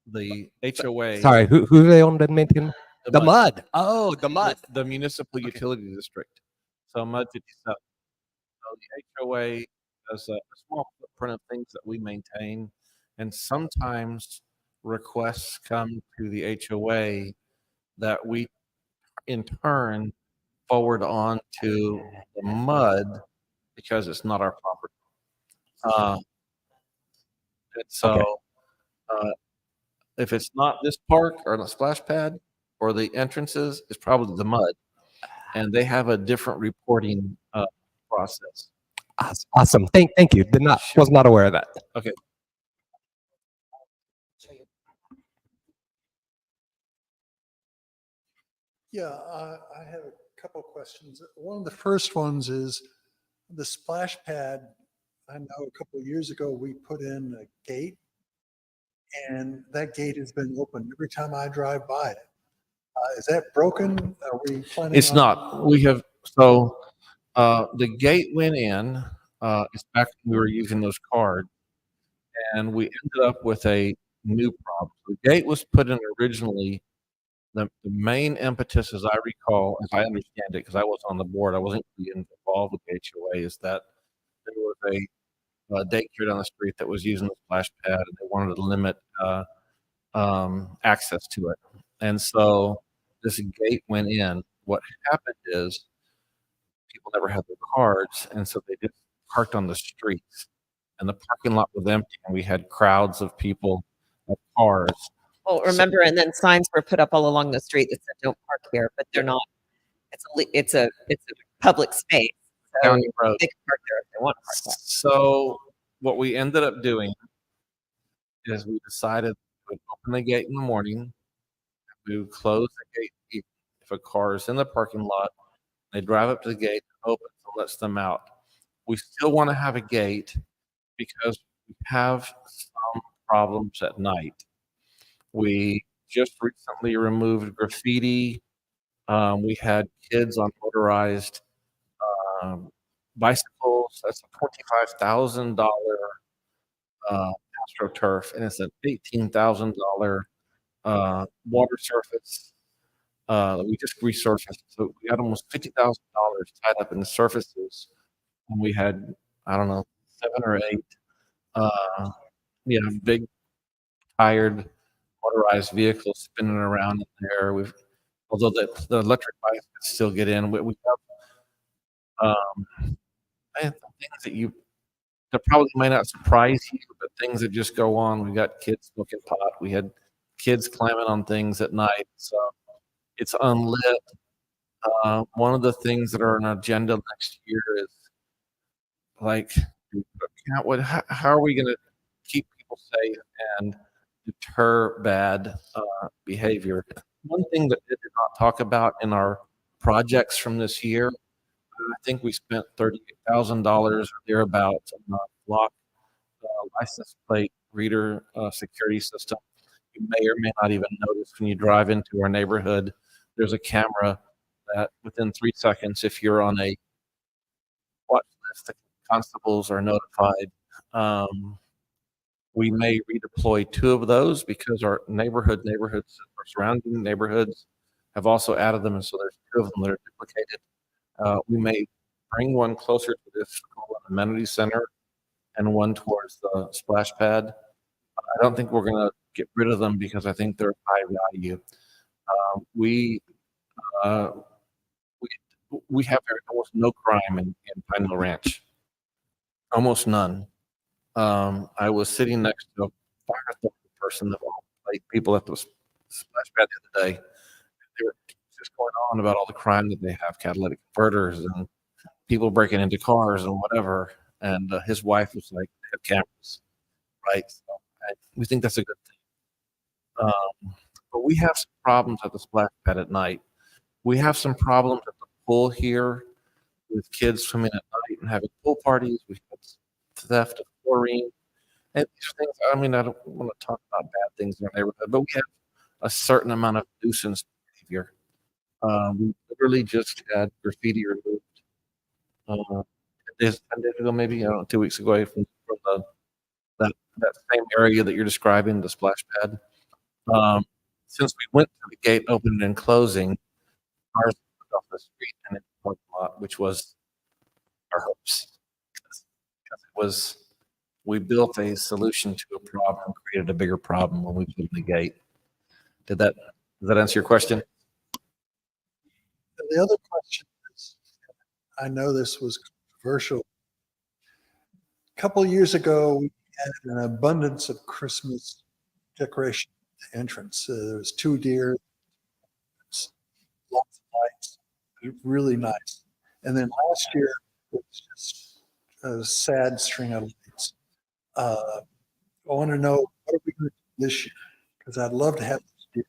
the HOA, Sorry, who they own and maintain? The MUD, mud. Oh, the mud. the municipal utility district. So MUD 57. So the HOA has a small footprint of things that we maintain, and sometimes requests come to the HOA that we in turn forward on to the MUD because it's not our property. And so Okay. if it's not this park or the splash pad or the entrances, it's probably the MUD, and they have a different reporting process. Awesome. Thank you. Was not aware of that. Okay. Yeah, I have a couple of questions. One of the first ones is the splash pad. I know a couple of years ago, we put in a gate, and that gate has been open every time I drive by it. Is that broken? Are we planning It's on? not. We have, so the gate went in, it's back when we were using those cards, and we ended up with a new problem. The gate was put in originally. The main impetus, as I recall, as I understand it, because I was on the board, I wasn't really involved with the HOA, is that there was a daycare down the street that was using the splash pad, and they wanted to limit access to it. And so this gate went in. What happened is people never had their cards, and so they just parked on the streets, and the parking lot was empty, and we had crowds of people with cars. Well, remember, and then signs were put up all along the street that said, "Don't park here," but they're not. It's a public space, so County road. they can park there if they want to park there. So what we ended up doing is we decided to open the gate in the morning. We would close the gate if a car is in the parking lot. They drive up to the gate, opens, and lets them out. We still want to have a gate because we have some problems at night. We just recently removed graffiti. We had kids on motorized bicycles. That's a $25,000 AstroTurf, and it's an $18,000 water surface. We just resurfaced, so we had almost $50,000 tied up in the surfaces, and we had, I don't know, 7 or 8. Uh, you know, big tired motorized vehicles spinning around in there. Although the electric bikes can still get in, we have things that probably might not surprise you, but things that just go on. We got kids smoking pot. We had kids climbing on things at night. So it's unlit. One of the things that are on our agenda next year is like, how are we going to keep people safe and deter bad behavior? One thing that they did not talk about in our projects from this year, I think we spent $38,000 or thereabouts on a block license plate reader security system. You may or may not even notice when you drive into our neighborhood, there's a camera that within 3 seconds, if you're on a watch list, the constables are notified. Um, we may redeploy 2 of those because our neighborhoods, our surrounding neighborhoods have also added them, and so there's 2 of them that are duplicated. We may bring one closer to this school and amenity center and one towards the splash pad. I don't think we're going to get rid of them because I think they're high value. We uh, we have almost no crime in Pine Hill Ranch, almost none. I was sitting next to a fire authority person that like people at the splash pad the other day. They were just going on about all the crime that they have, catalytic converters and people breaking into cars and whatever. And his wife was like, they have cameras, right? So we think that's a good thing. But we have some problems at the splash pad at night. We have some problems at the pool here with kids swimming at night and having pool parties. We have theft of chlorine. And these things, I mean, I don't want to talk about bad things in our neighborhood, but we have a certain amount of nuisance behavior. We literally just had graffiti removed 10 days ago, maybe, I don't know, 2 weeks ago from that same area that you're describing, the splash pad. Since we went to the gate opening and closing, cars moved off the street and into the parking lot, which was our hopes. Because we built a solution to a problem, created a bigger problem when we put in the gate. Does that answer your question? And the other question is, I know this was controversial. A couple of years ago, we had an abundance of Christmas decoration at the entrance. There was 2 deer, lots of lights, really nice. And then last year, it was just a sad string of lights. I want to know, what are we going to do this year? Because I'd love to have this deer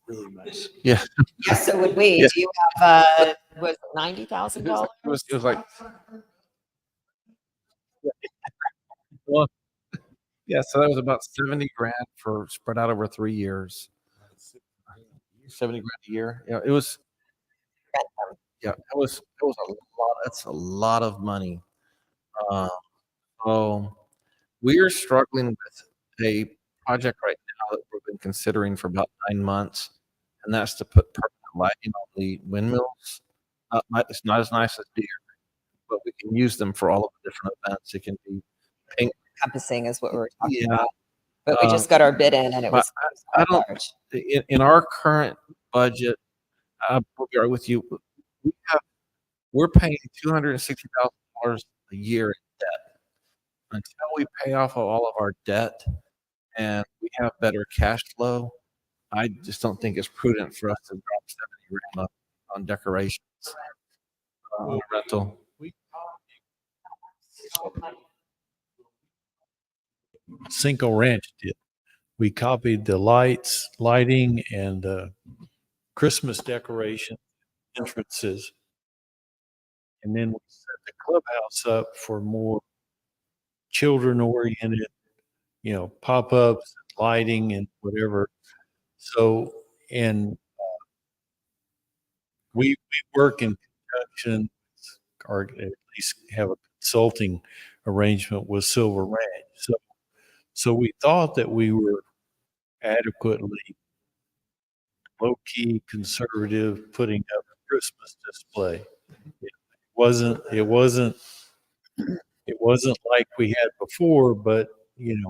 really nice. Yeah. Yes, so would we. Yeah. Do you have, was it $90,000? It was like, well, yeah, so that was about 70 grand for spread out over 3 years. 70 grand a year. Yeah, it was a lot. That's a lot of money. Uh, so we are struggling with a project right now that we've been considering for about 9 months, and that's to put permanent lighting on the windmills. It's not as nice as deer, but we can use them for all of the different events. It can be pink. Encompassing is what we were talking Yeah. about. But we just got our bid in and it But was I quite don't, large. in our current budget, I'll be right with you. We're paying $260,000 a year in debt. Until we pay off all of our debt and we have better cash flow, I just don't think it's prudent for us to drop 70 grand on decorations, on rental. Cinco Ranch did. We copied the lighting, and Christmas decoration entrances. And then we set the clubhouse up for more children oriented, pop-ups, lighting and whatever. So, and we work in conjunction, or at least have a consulting arrangement with Silver Ranch. So we thought that we were adequately low-key conservative putting up a Christmas display. It wasn't It wasn't like we had before, but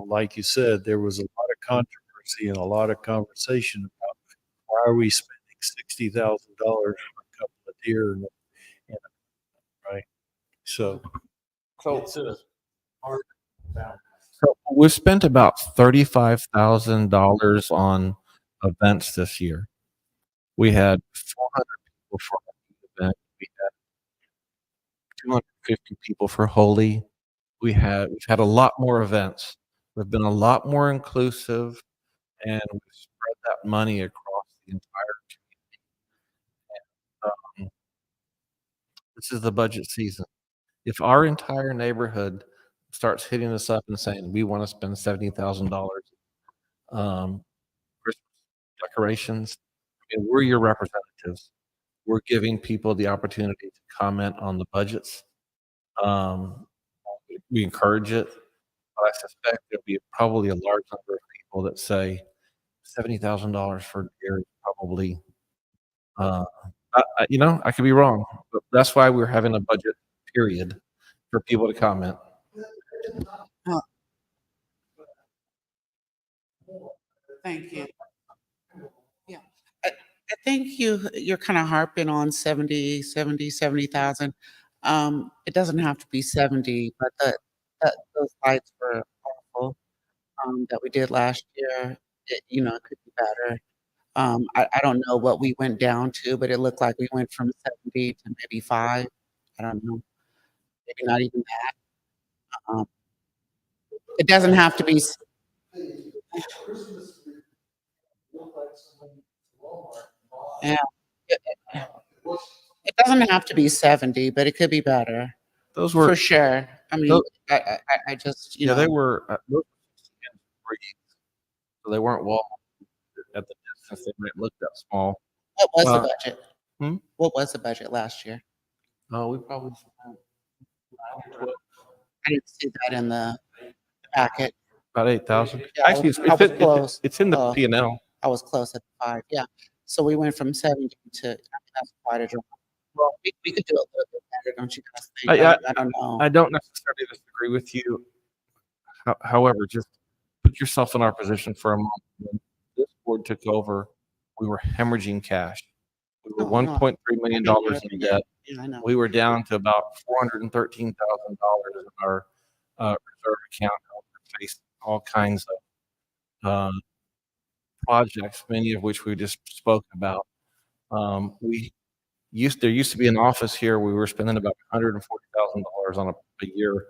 like you said, there was a lot of controversy and a lot of conversation about why are we spending $60,000 for a couple of deer, right? So it's a hard balance. So we've spent about $35,000 on events this year. We had 400 people for the event. We had 250 people for Holy. We've had a lot more events. We've been a lot more inclusive, and we've spread that money across the entire community. This is the budget season. If our entire neighborhood starts hitting us up and saying, we want to spend $70,000, Christmas decorations, I mean, we're your representatives. We're giving people the opportunity to comment on the budgets. We encourage it, but I suspect there'll be probably a large number of people that say $70,000 for a year is probably, I could be wrong, but that's why we're having a budget period for people to comment. Oh, thank you. Yeah. I think you're kind of harping on 70,000. It doesn't have to be 70, but those lights were awful, that we did last year. It could be better. I don't know what we went down to, but it looked like we went from 70 to maybe 5. I don't know. Maybe not even that. Um, it doesn't have to be. Yeah. It doesn't have to be 70, but it could be better Those were, for sure. I mean, tho- I just, yeah, they were, those were 60 inch trees, so they weren't wall at the distance. They might look that small. what was the Well, budget? hmm? What was the budget last year? Oh, we probably spent 9 or 12, I didn't see that in the packet. about 8,000. Yeah, I Actually, was- I was close. it's in the Oh. P&L. I was close at 5. Yeah. So we went from 70 to, I mean, that's quite a drop. Well, we could do a little bit better, don't you guys think? I don't know. I don't necessarily disagree with you. However, just put yourself in our position for a moment. When this board took over, we were hemorrhaging cash. We were No, no. $1.3 million in debt. Yeah, I know. We were down to about $413,000 in our reserve account. We faced all kinds of projects, many of which we just spoke about. There used to be an office here. We were spending about $140,000 on a year,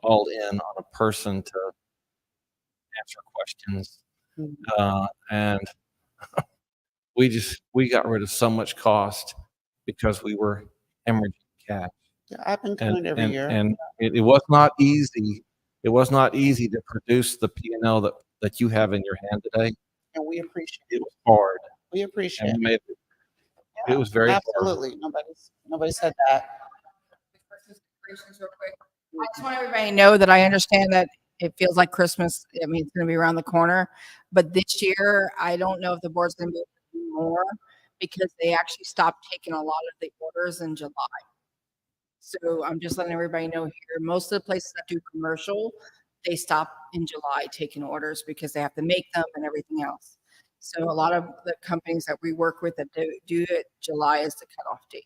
all in on a person to answer questions, Mhm. and we got rid of so much cost because we were hemorrhaging cash. Yeah, I've been coming every year. And it was not easy. It was not easy to produce the P&L that you have in your hand today. And we appreciate It was hard, We and appreciate we it. made it. It was very hard. Absolutely. Nobody said that. Real quick. I just want everybody to know that I understand that it feels like Christmas. I mean, it's going to be around the corner, but this year, I don't know if the board's going to be able to do more because they actually stopped taking a lot of the orders in July. So I'm just letting everybody know here, most of the places that do commercial, they stop in July taking orders because they have to make them and everything else. So a lot of the companies that we work with that do it, July is the cutoff date.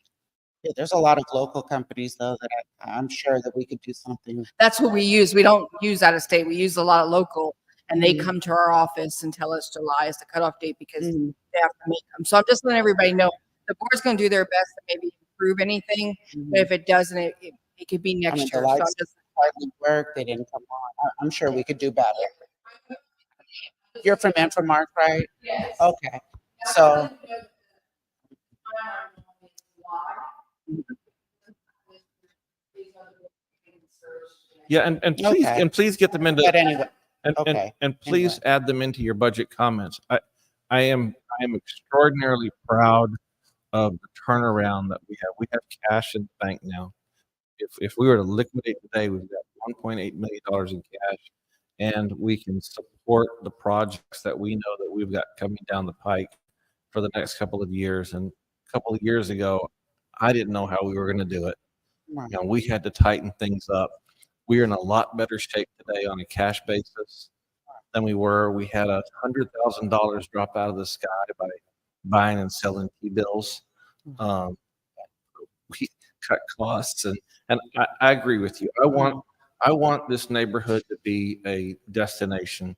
Yeah, there's a lot of local companies though that I'm sure that we could do something. That's what we use. We don't use out of state. We use a lot of local, and they Mhm. come to our office and tell us July is the cutoff date because Mhm. they have to make them. So I'm just letting everybody know the board's going to do their best to maybe improve anything, but if it doesn't, it could be I next mean, the year. So I'm lights just hardly work. They didn't come on. I'm sure we could do better. You're from Infomark, right? Yes. Okay. So, Yeah, and Okay. please get them into but anyway, and okay. please add them into your budget comments. I am extraordinarily proud of the turnaround that we have. We have cash in the bank now. If we were to liquidate today, we've got $1.8 million in cash, and we can support the projects that we know that we've got coming down the pike for the next couple of years. And a couple of years ago, I didn't know how we were going to do it. Right. We had to tighten things up. We are in a lot better shape today on a cash basis than we were. We had $100,000 drop out of the sky by buying and selling T-bills. Um, we cut costs, and I agree with you. I want this neighborhood to be a destination.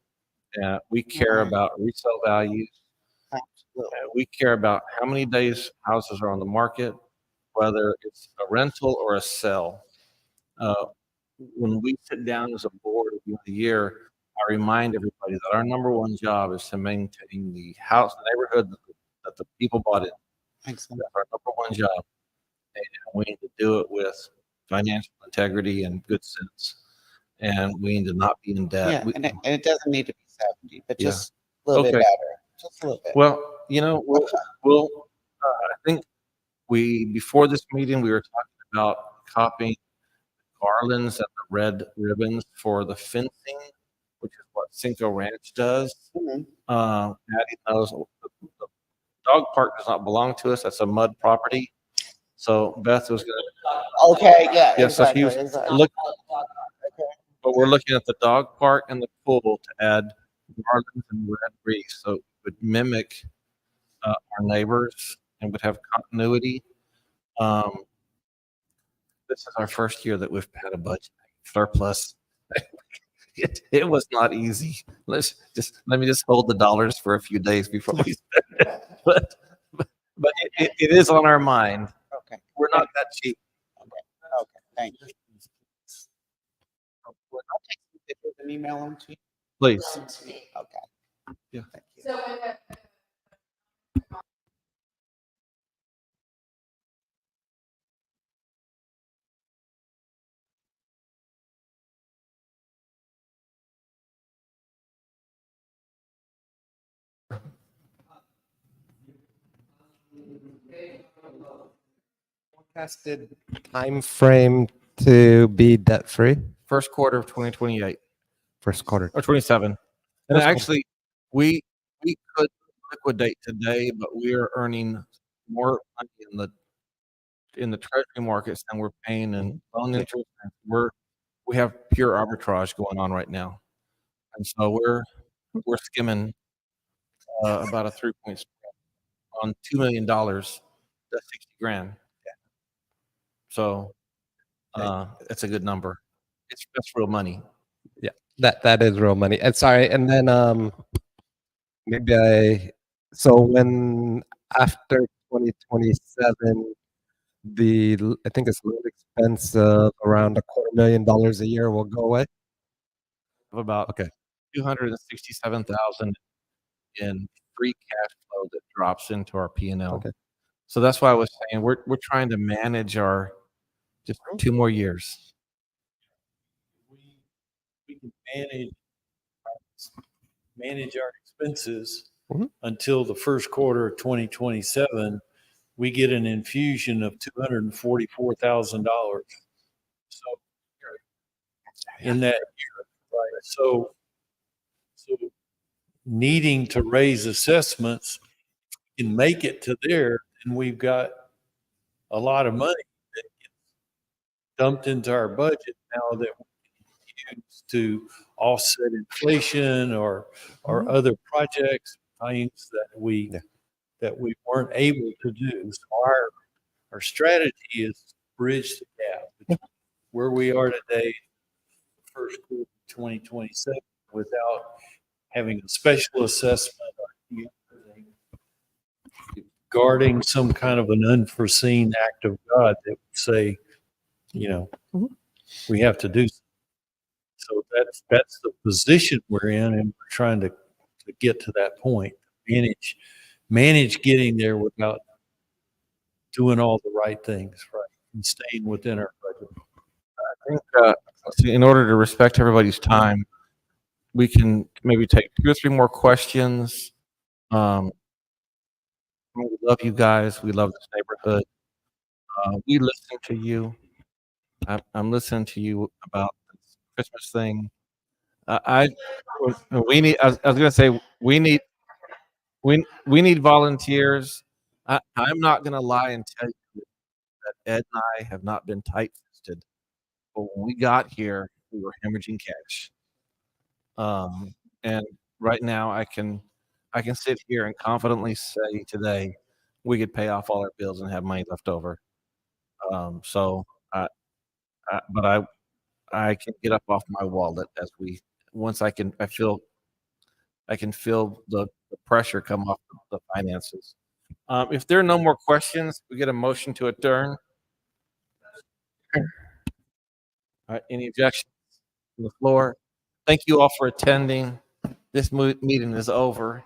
We care Right. about resale values. Absolutely. We care about how many days houses are on the market, whether it's a rental or a sell. Uh, when we sit down as a board at the end of the year, I remind everybody that our number one job is to maintain the house, the neighborhood that the people bought in. Excellent. That's our number one job. And we need to do it with financial integrity and good sense. And we need to not be in debt. Yeah, and it doesn't need to be 70, but Yeah. just a little bit Okay. better. Just a little bit. Well, we'll I think before this meeting, we were talking about copying garlands and the red ribbons for the fencing, which is what Cinco Ranch does. Mhm. Patty knows the dog park does not belong to us. That's a mud property. So Beth was gonna, Okay, yeah, yeah, so exactly, she was exactly. look, but we're looking at the dog park and the pool to add garlands and red wreaths, so it would mimic our neighbors and would have continuity. Um, this is our first year that we've had a budget surplus. It was not easy. Let me just hold the dollars for a few days before we spend it. But it is on our mind. Okay, We're not that cheap. okay, thank you. I'll take some pictures and email them to you. Please. Okay. Yeah. Thank you. Forecasted time frame to be debt free? First quarter of 2028 First quarter. or 27. And First quarter. actually, we could liquidate today, but we are earning more money in the treasury markets than we're paying in loan interest. And we have pure arbitrage going on right now, and so we're skimming about a 3 point spread on $2 million. That's 60 grand. So it's a good number. That's real money. Yeah, that is real money. And sorry, and then so when after 2027, I think it's loan expense of around $250,000 a year will go away. Of about Okay. 267,000 in free cash flow that drops into our P&L. Okay. So that's why I was saying we're trying to manage our just 2 more years. We can manage our expenses Mhm. until the first quarter of 2027. We get an infusion of $244,000. So in that year, right? So needing to raise assessments and make it to there, and we've got a lot of money that gets dumped into our budget now that we can use to offset inflation or other projects, things that we weren't able to do. So our strategy is to bridge the gap between where we are today, the first quarter of 2027, without having a special assessment or guarding some kind of an unforeseen act of God that would say, we have to do something. So that's the position we're in, and we're trying to get to that point, manage getting there without doing all the right things, right, and staying within our budget. I think in order to respect everybody's time, we can maybe take 2 or 3 more questions. We love you guys. We love this neighborhood. We listen to you. I'm listening to you about this Christmas thing. We need. I was gonna say we need volunteers. I'm not gonna lie and tell you that Ed and I have not been tight-fisted. But when we got here, we were hemorrhaging cash. And right now I can sit here and confidently say today, we could pay off all our bills and have money left over. So but I can get up off my wallet once I can feel the pressure come off the finances. If there are no more questions, we get a motion to adjourn. All right, any objections on the floor? Thank you all for attending. This meeting is over.